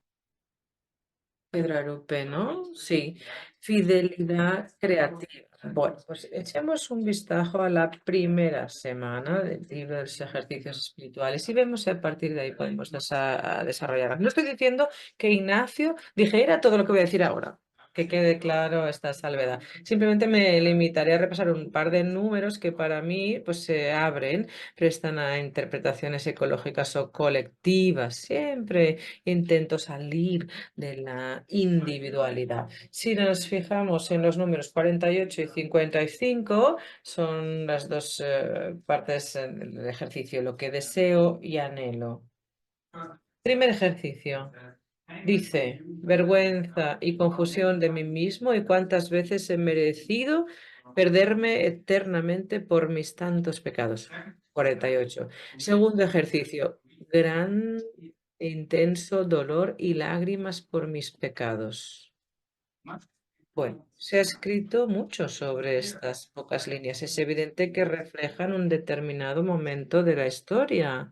S4: Pedro Arupe, ¿no? Sí, fidelidad creativa. Bueno, pues echemos un vistazo a la primera semana del libro de los ejercicios espirituales y vemos si a partir de ahí podemos desarrollar. No estoy diciendo que Ignacio dijera todo lo que voy a decir ahora, que quede claro esta salvedad. Simplemente me limitaré a repasar un par de números que para mí pues se abren, prestan a interpretaciones ecológicas o colectivas. Siempre intento salir de la individualidad. Si nos fijamos en los números 48 y 55, son las dos partes del ejercicio, lo que deseo y anhelo. Primer ejercicio. Dice, vergüenza y confusión de mí mismo y cuántas veces he merecido perderme eternamente por mis tantos pecados. 48. Segundo ejercicio, gran e intenso dolor y lágrimas por mis pecados. Bueno, se ha escrito mucho sobre estas pocas líneas. Es evidente que reflejan un determinado momento de la historia.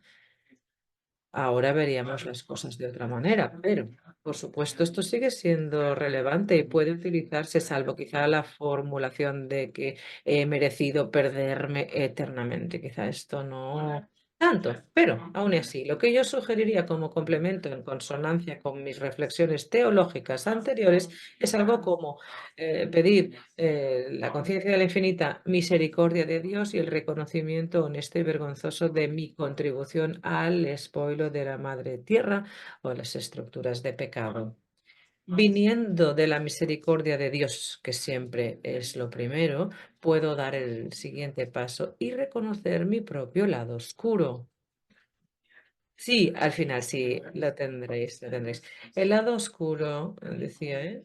S4: Ahora veríamos las cosas de otra manera, pero por supuesto esto sigue siendo relevante y puede utilizarse, salvo quizá la formulación de que he merecido perderme eternamente. Quizá esto no tanto, pero aún así, lo que yo sugeriría como complemento en consonancia con mis reflexiones teológicas anteriores es algo como pedir la conciencia de la infinita misericordia de Dios y el reconocimiento honesto y vergonzoso de mi contribución al spoilo de la madre tierra o las estructuras de pecado. Viniendo de la misericordia de Dios, que siempre es lo primero, puedo dar el siguiente paso y reconocer mi propio lado oscuro. Sí, al final sí, lo tendréis, lo tendréis. El lado oscuro, decía,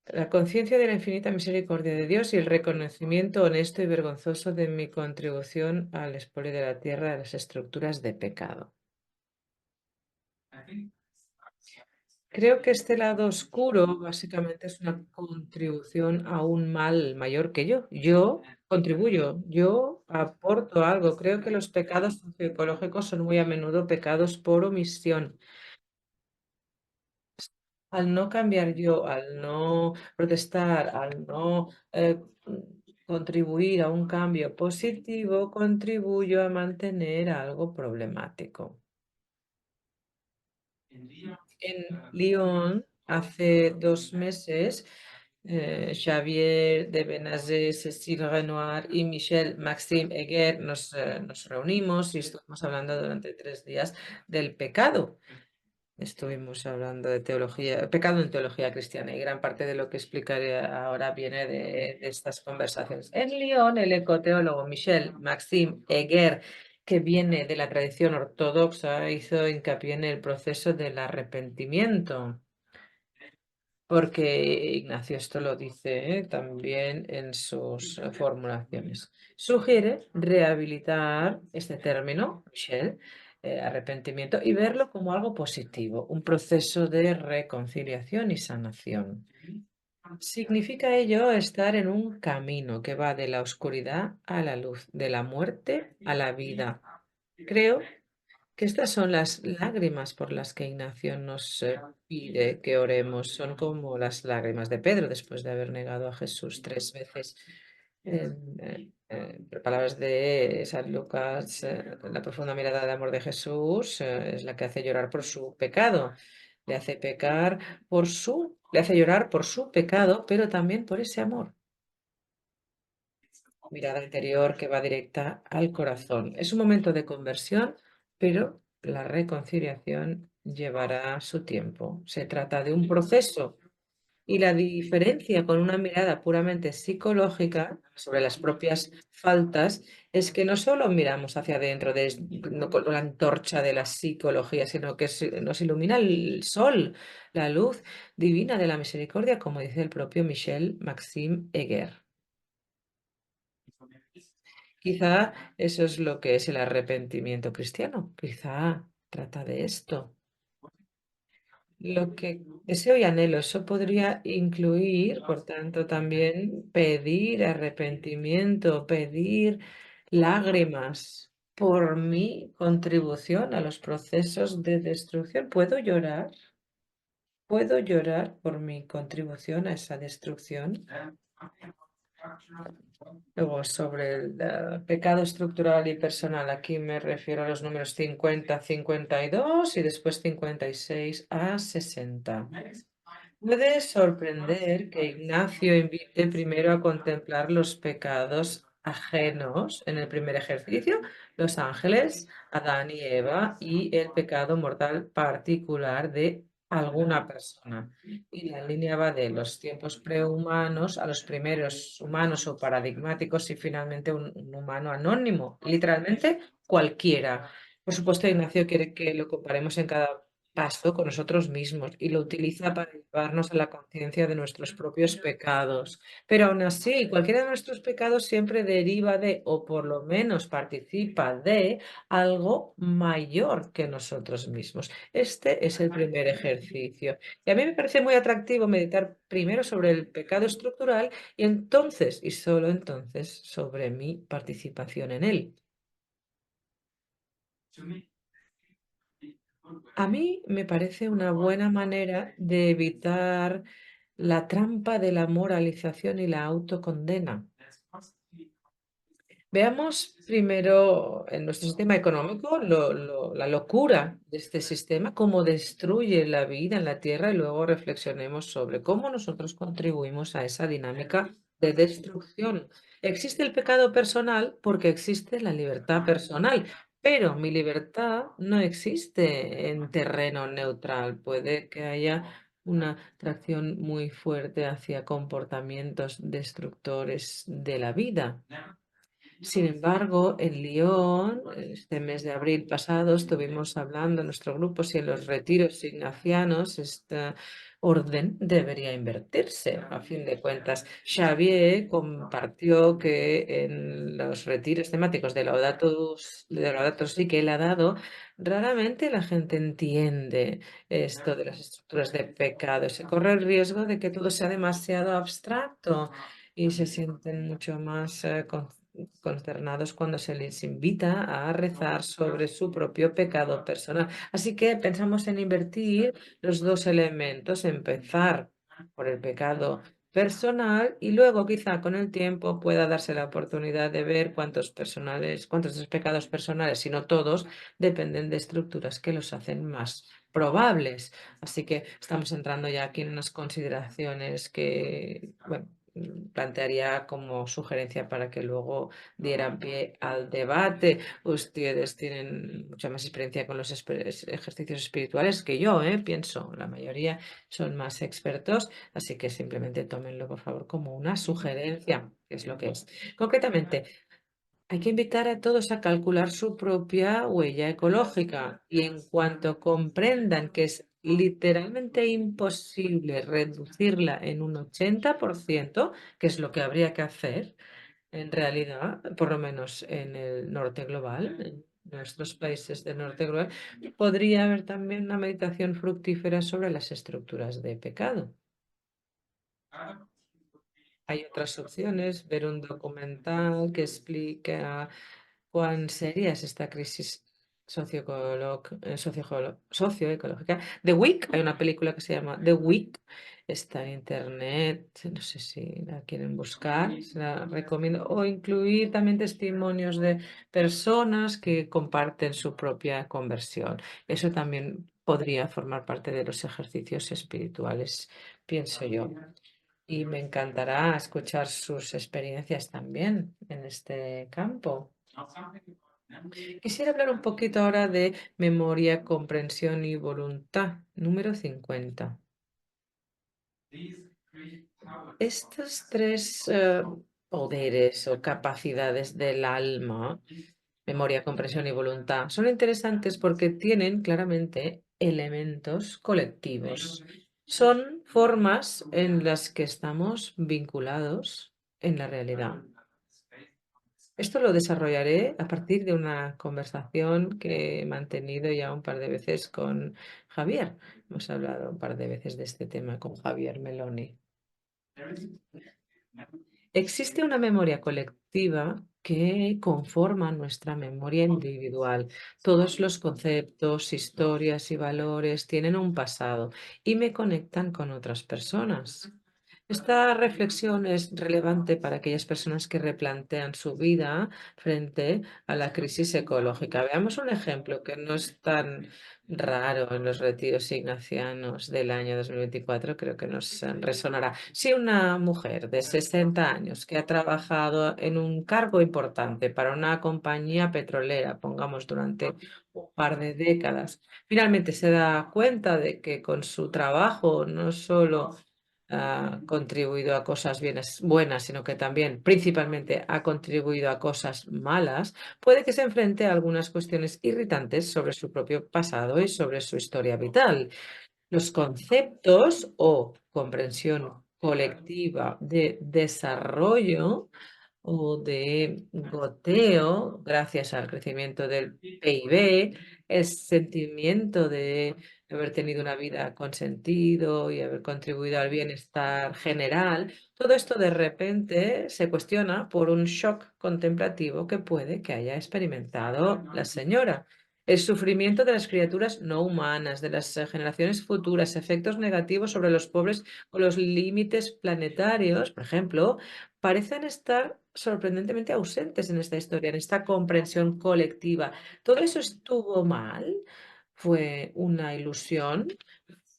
S4: la conciencia de la infinita misericordia de Dios y el reconocimiento honesto y vergonzoso de mi contribución al expolio de la tierra de las estructuras de pecado. Creo que este lado oscuro básicamente es una contribución a un mal mayor que yo. Yo contribuyo, yo aporto algo. Creo que los pecados psicológicos son muy a menudo pecados por omisión. Al no cambiar yo, al no protestar, al no contribuir a un cambio positivo, contribuyo a mantener algo problemático. En Lyon, hace 2 meses, Xavier de Benazet, Cécile Renoir y Michel Maxime Heger nos reunimos y estuvimos hablando durante 3 días del pecado. Estuvimos hablando de teología, pecado en teología cristiana, y gran parte de lo que explicaré ahora viene de estas conversaciones. En Lyon, el ecoteólogo Michel Maxime Heger, que viene de la tradición ortodoxa, hizo hincapié en el proceso del arrepentimiento, porque Ignacio esto lo dice también en sus formulaciones. Sugiere rehabilitar este término, Michel, arrepentimiento, y verlo como algo positivo, un proceso de reconciliación y sanación. Significa ello estar en un camino que va de la oscuridad a la luz, de la muerte a la vida. Creo que estas son las lágrimas por las que Ignacio nos pide que oremos. Son como las lágrimas de Pedro después de haber negado a Jesús 3 veces. Palabras de San Lucas, la profunda mirada de amor de Jesús es la que hace llorar por su pecado. Le hace le hace llorar por su pecado, pero también por ese amor. Mirada interior que va directa al corazón. Es un momento de conversión, pero la reconciliación llevará su tiempo. Se trata de un proceso. Y la diferencia con una mirada puramente psicológica sobre las propias faltas es que no solo miramos hacia adentro no con la antorcha de la psicología, sino que nos ilumina el sol, la luz divina de la misericordia, como dice el propio Michel Maxime Heger. Quizá eso es lo que es el arrepentimiento cristiano. Quizá trata de esto. Lo que deseo y anhelo, eso podría incluir, por tanto, también pedir arrepentimiento, pedir lágrimas por mi contribución a los procesos de destrucción. ¿Puedo llorar? ¿Puedo llorar por mi contribución a esa destrucción? Luego, sobre el pecado estructural y personal, aquí me refiero a los números 50, 52 y después 56 a 60. Puede sorprender que Ignacio invite primero a contemplar los pecados ajenos en el primer ejercicio, los ángeles, Adán y Eva, y el pecado mortal particular de alguna persona. Y la línea va de los tiempos prehumanos a los primeros humanos o paradigmáticos y finalmente un humano anónimo, literalmente cualquiera. Por supuesto, Ignacio quiere que lo comparemos en cada paso con nosotros mismos y lo utiliza para llevarnos a la conciencia de nuestros propios pecados. Pero aún así, cualquiera de nuestros pecados siempre deriva de, o por lo menos participa de, algo mayor que nosotros mismos. Este es el primer ejercicio. Y a mí me parece muy atractivo meditar primero sobre el pecado estructural y entonces, y solo entonces, sobre mi participación en él. A mí me parece una buena manera de evitar la trampa de la moralización y la autocondena. Veamos primero en nuestro sistema económico la locura de este sistema, cómo destruye la vida en la Tierra y luego reflexionemos sobre cómo nosotros contribuimos a esa dinámica de destrucción. Existe el pecado personal porque existe la libertad personal, pero mi libertad no existe en terreno neutral. Puede que haya una atracción muy fuerte hacia comportamientos destructores de la vida. Sin embargo, en Lyon, este mes de abril pasado, estuvimos hablando en nuestro grupo si en los retiros ignacianos esta orden debería invertirse. A fin de cuentas, Xavier compartió que en los retiros temáticos de Laudato Si que él ha dado, raramente la gente entiende esto de las estructuras de pecado. Se corre el riesgo de que todo sea demasiado abstracto y se sienten mucho más consternados cuando se les invita a rezar sobre su propio pecado personal. Así que pensamos en invertir los dos elementos, empezar por el pecado personal y luego quizá con el tiempo pueda darse la oportunidad de ver cuántos de esos pecados personales, si no todos, dependen de estructuras que los hacen más probables. Así que estamos entrando ya aquí en unas consideraciones que, bueno, plantearía como sugerencia para que luego dieran pie al debate. Ustedes tienen mucha más experiencia con los ejercicios espirituales que yo, pienso. La mayoría son más expertos, así que simplemente tómenlo, por favor, como una sugerencia, que es lo que es. Concretamente, hay que invitar a todos a calcular su propia huella ecológica y en cuanto comprendan que es literalmente imposible reducirla en un 80%, que es lo que habría que hacer en realidad, por lo menos en el norte global, en nuestros países del norte global, podría haber también una meditación fructífera sobre las estructuras de pecado. Hay otras opciones, ver un documental que explica cuán seria es esta crisis socioecológica. The Week, hay una película que se llama The Week, está en internet, no sé si la quieren buscar, se la recomiendo, o incluir también testimonios de personas que comparten su propia conversión. Eso también podría formar parte de los ejercicios espirituales, pienso yo. Y me encantará escuchar sus experiencias también en este campo. Quisiera hablar un poquito ahora de memoria, comprensión y voluntad, número 50. Estos tres poderes o capacidades del alma, memoria, comprensión y voluntad, son interesantes porque tienen claramente elementos colectivos. Son formas en las que estamos vinculados en la realidad. Esto lo desarrollaré a partir de una conversación que he mantenido ya un par de veces con Javier. Hemos hablado un par de veces de este tema con Javier Meloni. Existe una memoria colectiva que conforma nuestra memoria individual. Todos los conceptos, historias y valores tienen un pasado y me conectan con otras personas. Esta reflexión es relevante para aquellas personas que replantean su vida frente a la crisis ecológica. Veamos un ejemplo que no es tan raro en los retiros ignacianos del año 2024, creo que nos resonará. Si una mujer de 60 años que ha trabajado en un cargo importante para una compañía petrolera, pongamos durante un par de décadas, finalmente se da cuenta de que con su trabajo no solo contribuido a cosas buenas, sino que también principalmente ha contribuido a cosas malas, puede que se enfrente a algunas cuestiones irritantes sobre su propio pasado y sobre su historia vital. Los conceptos o comprensión colectiva de desarrollo o de goteo, gracias al crecimiento del PIB, el sentimiento de haber tenido una vida con sentido y haber contribuido al bienestar general, todo esto de repente se cuestiona por un shock contemplativo que puede que haya experimentado la señora. El sufrimiento de las criaturas no humanas, de las generaciones futuras, efectos negativos sobre los pobres o los límites planetarios, por ejemplo, parecen estar sorprendentemente ausentes en esta historia, en esta comprensión colectiva. ¿Todo eso estuvo mal? ¿Fue una ilusión?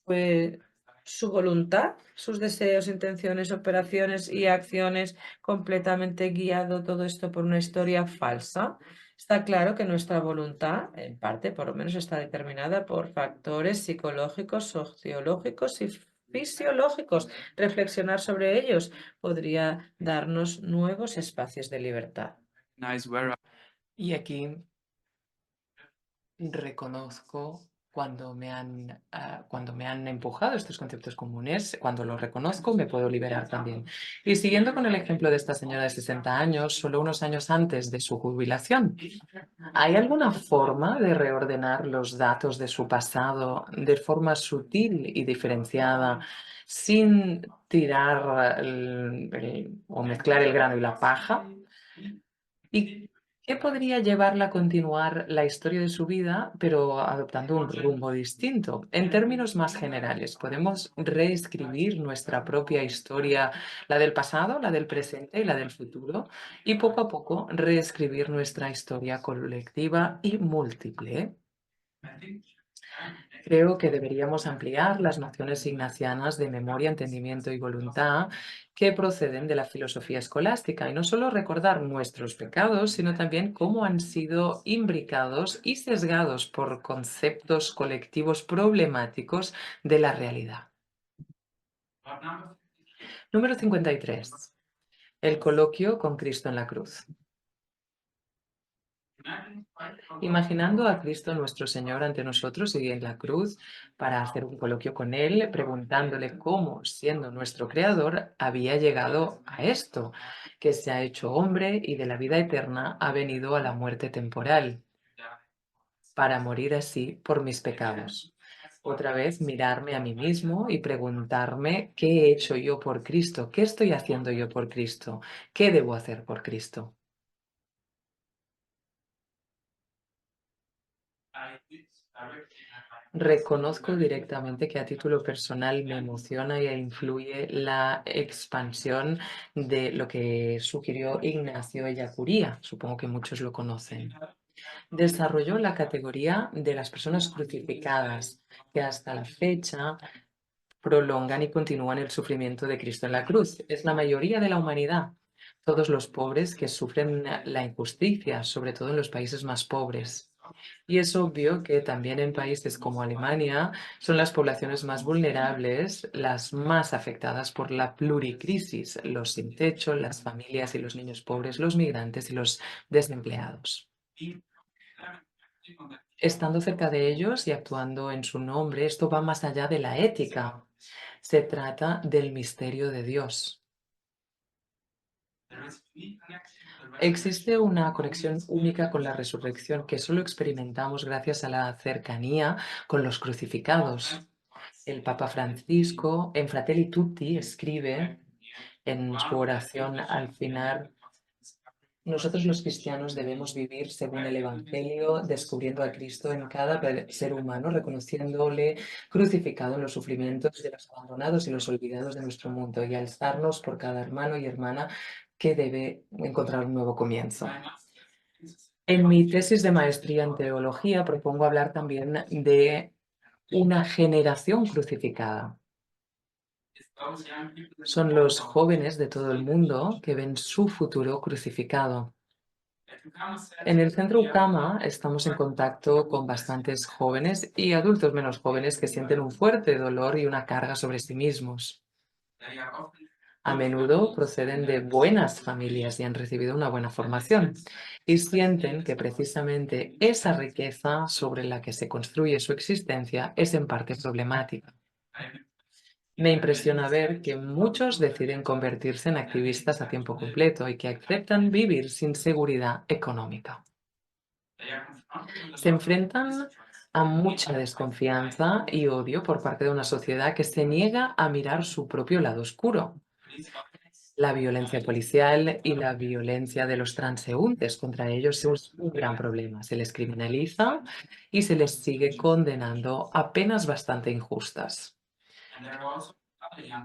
S4: ¿Fue su voluntad, sus deseos, intenciones, operaciones y acciones completamente guiado todo esto por una historia falsa? Está claro que nuestra voluntad, en parte por lo menos, está determinada por factores psicológicos, sociológicos y fisiológicos. Reflexionar sobre ellos podría darnos nuevos espacios de libertad.
S2: Y aquí reconozco cuando me han empujado estos conceptos comunes, cuando los reconozco me puedo liberar también. Y siguiendo con el ejemplo de esta señora de 60 años, solo unos años antes de su jubilación, ¿hay alguna forma de reordenar los datos de su pasado de forma sutil y diferenciada sin tirar o mezclar el grano y la paja? ¿Y qué podría llevarla a continuar la historia de su vida, pero adoptando un rumbo distinto? En términos más generales, ¿podemos reescribir nuestra propia historia, la del pasado, la del presente y la del futuro? Y poco a poco reescribir nuestra historia colectiva y múltiple. Creo que deberíamos ampliar las nociones ignacianas de memoria, entendimiento y voluntad que proceden de la filosofía escolástica y no solo recordar nuestros pecados, sino también cómo han sido imbricados y sesgados por conceptos colectivos problemáticos de la realidad. Número 53. El coloquio con Cristo en la cruz. Imaginando a Cristo nuestro Señor ante nosotros y en la cruz para hacer un coloquio con Él, preguntándole cómo, siendo nuestro Creador, había llegado a esto, que se ha hecho hombre y de la vida eterna ha venido a la muerte temporal, para morir así por mis pecados. Otra vez mirarme a mí mismo y preguntarme qué he hecho yo por Cristo, qué estoy haciendo yo por Cristo, qué debo hacer por Cristo. Reconozco directamente que a título personal me emociona e influye la expansión de lo que sugirió Ignacio Ellacuría, supongo que muchos lo conocen. Desarrolló la categoría de las personas crucificadas, que hasta la fecha prolongan y continúan el sufrimiento de Cristo en la cruz. Es la mayoría de la humanidad, todos los pobres que sufren la injusticia, sobre todo en los países más pobres. Y es obvio que también en países como Alemania son las poblaciones más vulnerables, las más afectadas por la pluricrisis, los sin techo, las familias y los niños pobres, los migrantes y los desempleados. Estando cerca de ellos y actuando en su nombre, esto va más allá de la ética. Se trata del misterio de Dios. Existe una conexión única con la resurrección que solo experimentamos gracias a la cercanía con los crucificados. El Papa Francisco, en Fratelli Tutti, escribe en su oración al final: nosotros los cristianos debemos vivir según el Evangelio, descubriendo a Cristo en cada ser humano, reconociéndole crucificado en los sufrimientos de los abandonados y los olvidados de nuestro mundo y alzarnos por cada hermano y hermana que debe encontrar un nuevo comienzo. En mi tesis de maestría en teología propongo hablar también de una generación crucificada. Son los jóvenes de todo el mundo que ven su futuro crucificado. En el centro UCAMA estamos en contacto con bastantes jóvenes y adultos menos jóvenes que sienten un fuerte dolor y una carga sobre sí mismos. A menudo proceden de buenas familias y han recibido una buena formación y sienten que precisamente esa riqueza sobre la que se construye su existencia es en parte problemática. Me impresiona ver que muchos deciden convertirse en activistas a tiempo completo y que aceptan vivir sin seguridad económica. Se enfrentan a mucha desconfianza y odio por parte de una sociedad que se niega a mirar su propio lado oscuro. La violencia policial y la violencia de los transeúntes contra ellos es un gran problema. Se les criminaliza y se les sigue condenando a penas bastante injustas.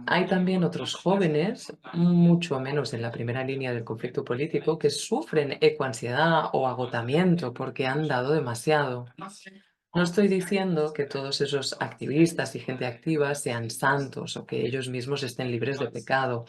S2: Hay también otros jóvenes, mucho menos en la primera línea del conflicto político, que sufren ecoansiedad o agotamiento porque han dado demasiado. No estoy diciendo que todos esos activistas y gente activa sean santos o que ellos mismos estén libres de pecado.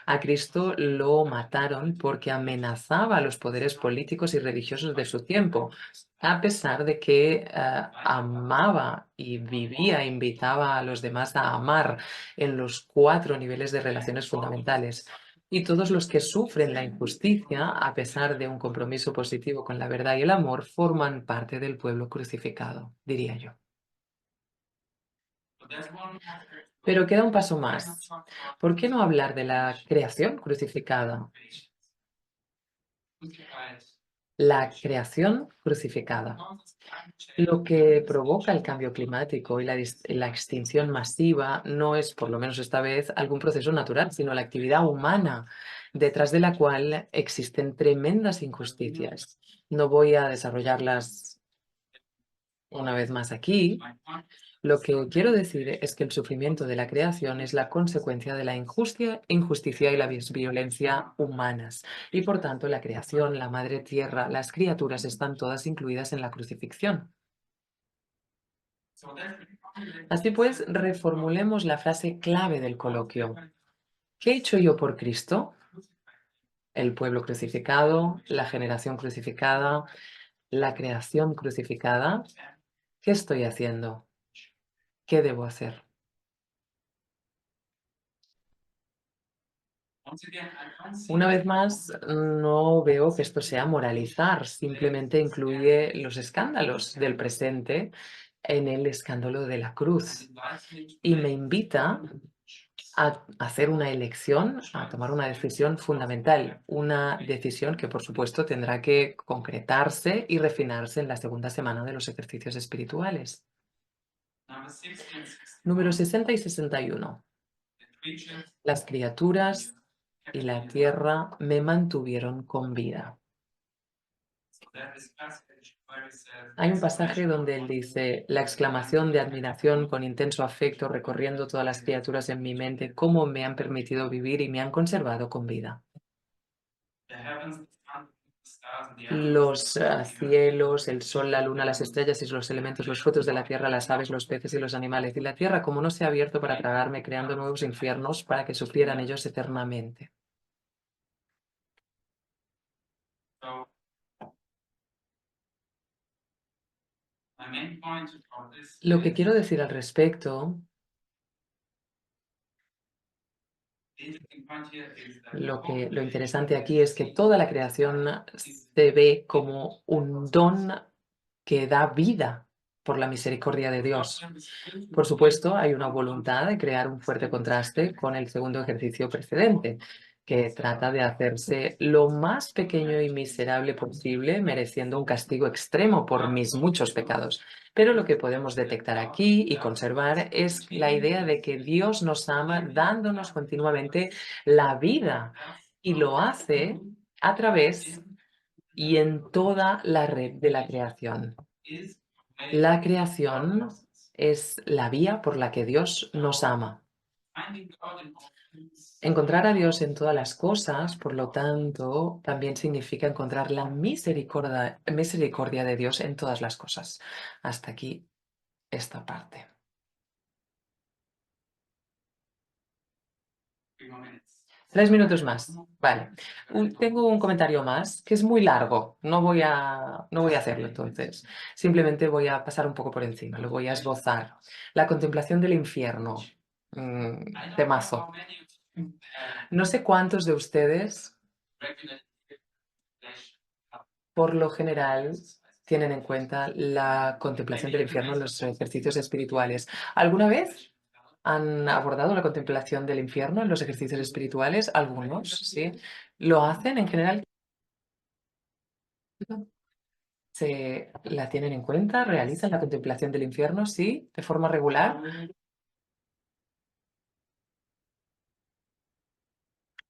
S2: A Cristo lo mataron porque amenazaba a los poderes políticos y religiosos de su tiempo, a pesar de que amaba y vivía, invitaba a los demás a amar en los 4 niveles de relaciones fundamentales. Y todos los que sufren la injusticia, a pesar de un compromiso positivo con la verdad y el amor, forman parte del pueblo crucificado, diría yo. Pero queda un paso más. ¿Por qué no hablar de la creación crucificada? La creación crucificada. Lo que provoca el cambio climático y la extinción masiva no es, por lo menos esta vez, algún proceso natural, sino la actividad humana, detrás de la cual existen tremendas injusticias. No voy a desarrollarlas una vez más aquí. Lo que quiero decir es que el sufrimiento de la creación es la consecuencia de la injusticia y la violencia humanas. Y por tanto, la creación, la madre tierra, las criaturas están todas incluidas en la crucifixión. Así pues, reformulemos la frase clave del coloquio. ¿Qué he hecho yo por Cristo? El pueblo crucificado, la generación crucificada, la creación crucificada. ¿Qué estoy haciendo? ¿Qué debo hacer? Una vez más, no veo que esto sea moralizar, simplemente incluye los escándalos del presente en el escándalo de la cruz y me invita a hacer una elección, a tomar una decisión fundamental, una decisión que por supuesto tendrá que concretarse y refinarse en la segunda semana de los ejercicios espirituales. Número 60 y 61. Las criaturas y la tierra me mantuvieron con vida. Hay un pasaje donde él dice, la exclamación de admiración con intenso afecto recorriendo todas las criaturas en mi mente, cómo me han permitido vivir y me han conservado con vida. Los cielos, el sol, la luna, las estrellas y los elementos, los frutos de la tierra, las aves, los peces y los animales. Y la tierra, como no se ha abierto para tragarme, creando nuevos infiernos para que sufrieran ellos eternamente. Lo que quiero decir al respecto, lo interesante aquí es que toda la creación se ve como un don que da vida por la misericordia de Dios. Por supuesto, hay una voluntad de crear un fuerte contraste con el segundo ejercicio precedente, que trata de hacerse lo más pequeño y miserable posible, mereciendo un castigo extremo por mis muchos pecados. Pero lo que podemos detectar aquí y conservar es la idea de que Dios nos ama dándonos continuamente la vida y lo hace a través y en toda la red de la creación. La creación es la vía por la que Dios nos ama. Encontrar a Dios en todas las cosas, por lo tanto, también significa encontrar la misericordia de Dios en todas las cosas. Hasta aquí esta parte. 3 minutos más. Vale. Tengo un comentario más que es muy largo. No voy a hacerlo entonces. Simplemente voy a pasar un poco por encima. Lo voy a esbozar. La contemplación del infierno. Temazo. No sé cuántos de ustedes, por lo general, tienen en cuenta la contemplación del infierno en los ejercicios espirituales. ¿Alguna vez han abordado la contemplación del infierno en los ejercicios espirituales? Algunos, sí. ¿Lo hacen en general? ¿Se la tienen en cuenta? ¿Realizan la contemplación del infierno? Sí, de forma regular.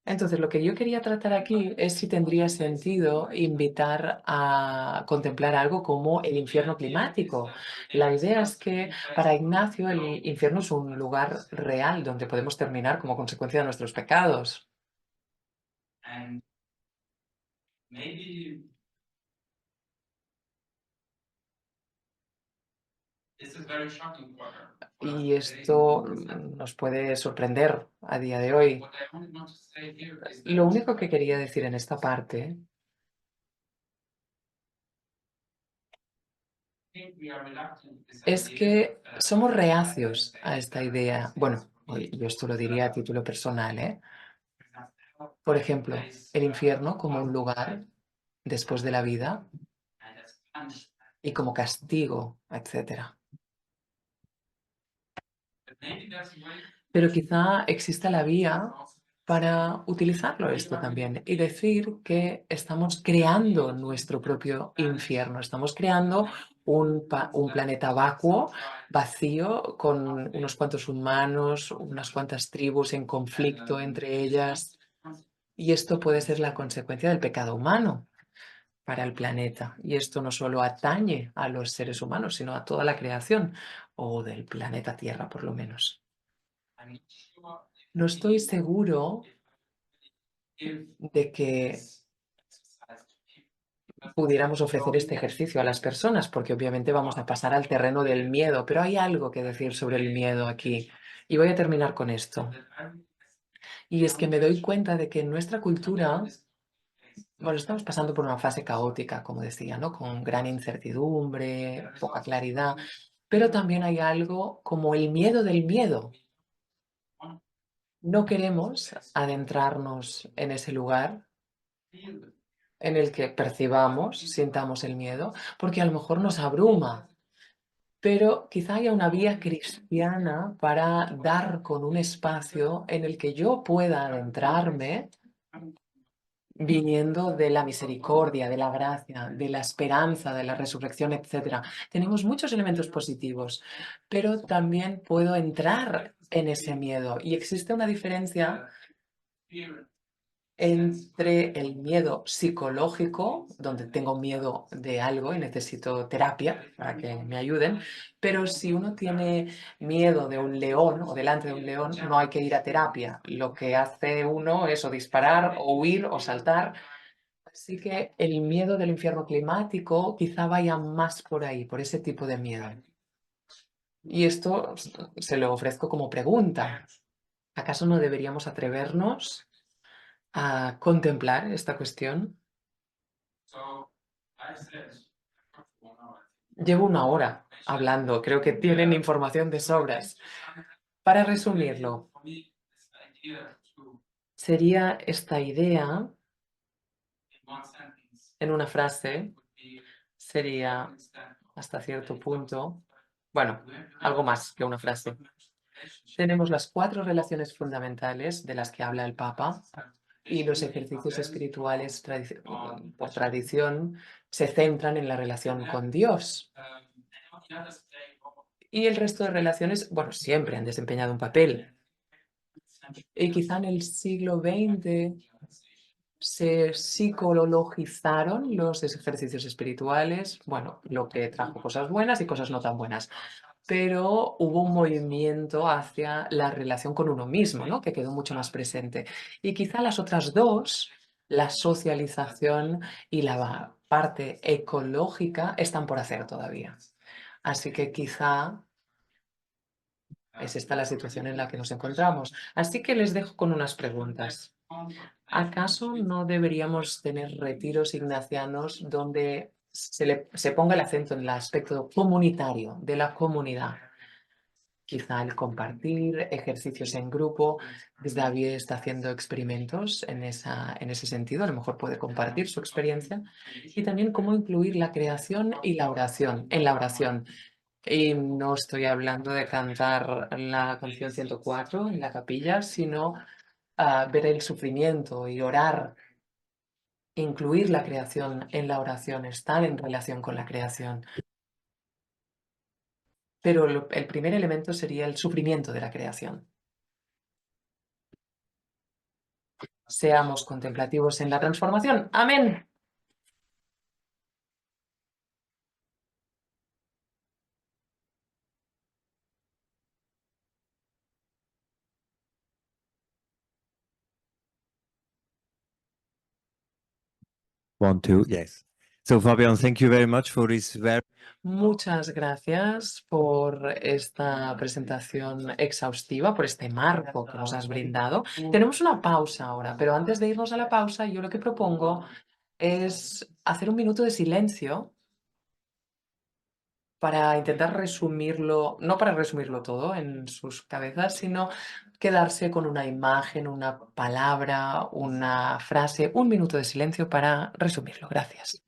S2: Entonces, lo que yo quería tratar aquí es si tendría sentido invitar a contemplar algo como el infierno climático. La idea es que para Ignacio el infierno es un lugar real donde podemos terminar como consecuencia de nuestros pecados.
S3: And maybe this is very shocking for her.
S2: Y esto nos puede sorprender a día de hoy.
S3: What I only want to say here is
S2: Lo
S3: that
S2: único que quería decir en esta parte
S3: I think we are reluctant to this
S2: es
S3: idea,
S2: que somos reacios a esta idea. Bueno, yo esto lo diría a título personal, ¿eh? Por ejemplo, el infierno como un lugar después de la vida
S3: and as punishment.
S2: y como castigo, etc.
S3: But maybe there's a way
S2: Pero quizá exista la vía para utilizarlo esto también y decir que estamos creando nuestro propio infierno, estamos creando un planeta vacuo, vacío, con unos cuantos humanos, unas cuantas tribus en conflicto entre ellas. Y esto puede ser la consecuencia del pecado humano para el planeta. Y esto no solo atañe a los seres humanos, sino a toda la creación, o del planeta Tierra por lo menos.
S3: I'm not sure
S2: No estoy seguro
S3: if
S2: de que
S3: this exercise to people.
S2: pudiéramos ofrecer este ejercicio a las personas, porque obviamente vamos a pasar al terreno del miedo, pero hay algo que decir sobre el miedo aquí. Y voy a terminar con esto. Y es que me doy cuenta de que en nuestra cultura, bueno, estamos pasando por una fase caótica, como decía, ¿no? Con gran incertidumbre, poca claridad, pero también hay algo como el miedo del miedo. No queremos adentrarnos en ese lugar en el que percibamos, sintamos el miedo, porque a lo mejor nos abruma. Pero quizá haya una vía cristiana para dar con un espacio en el que yo pueda adentrarme viniendo de la misericordia, de la gracia, de la esperanza, de la resurrección, etc. Tenemos muchos elementos positivos, pero también puedo entrar en ese miedo. Y existe una diferencia entre el miedo psicológico, donde tengo miedo de algo y necesito terapia para que me ayuden, pero si uno tiene miedo de un león o delante de un león, no hay que ir a terapia. Lo que hace uno es o disparar o huir o saltar. Así que el miedo del infierno climático quizá vaya más por ahí, por ese tipo de miedo. Y esto se lo ofrezco como pregunta. ¿Acaso no deberíamos atrevernos a contemplar esta cuestión?
S3: So I said, 1 hour.
S2: Llevo una hora hablando, creo que tienen información de sobras. Para resumirlo,
S3: For me, this idea to,
S2: sería esta idea,
S3: in one sentence,
S2: en una frase,
S3: would be
S2: sería
S3: understand.
S2: hasta cierto punto, bueno,
S3: We have to
S2: algo más que una frase.
S3: relationship.
S2: Tenemos las 4 relaciones fundamentales de las que habla el Papa y los ejercicios espirituales por tradición se centran en la relación con Dios.
S3: And the others play role.
S2: Y el resto de relaciones, bueno, siempre han desempeñado un papel. Y quizá en el siglo XX se psicologizaron los ejercicios espirituales, bueno, lo que trajo cosas buenas y cosas no tan buenas. Pero hubo un movimiento hacia la relación con uno mismo, ¿no? Que quedó mucho más presente. Y quizá las otras dos, la socialización y la parte ecológica, están por hacer todavía. Así que quizá es esta la situación en la que nos encontramos. Así que les dejo con unas preguntas. ¿Acaso no deberíamos tener retiros ignacianos donde se ponga el acento en el aspecto comunitario de la comunidad? quizá el compartir ejercicios en grupo. Desde David está haciendo experimentos en ese sentido, a lo mejor puede compartir su experiencia. Y también cómo incluir la creación y la oración en la oración. Y no estoy hablando de cantar la canción 104 en la capilla, sino ver el sufrimiento y orar, incluir la creación en la oración, estar en relación con la creación. Pero el primer elemento sería el sufrimiento de la creación. Seamos contemplativos en la transformación. Amén.
S1: One, two, yes. So Fabian, thank you very much for this very
S2: Muchas gracias por esta presentación exhaustiva, por este marco que nos has brindado. Tenemos una pausa ahora, pero antes de irnos a la pausa, yo lo que propongo es hacer un minuto de silencio para intentar resumirlo, no para resumirlo todo en sus cabezas, sino quedarse con una imagen, una palabra, una frase, un minuto de silencio para resumirlo. Gracias.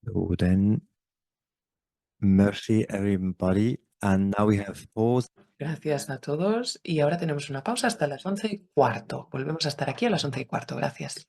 S1: So then, merci everybody. And now we have pause.
S2: Gracias a todos y ahora tenemos una pausa hasta las 11:15. Volvemos a estar aquí a las 11:15. Gracias.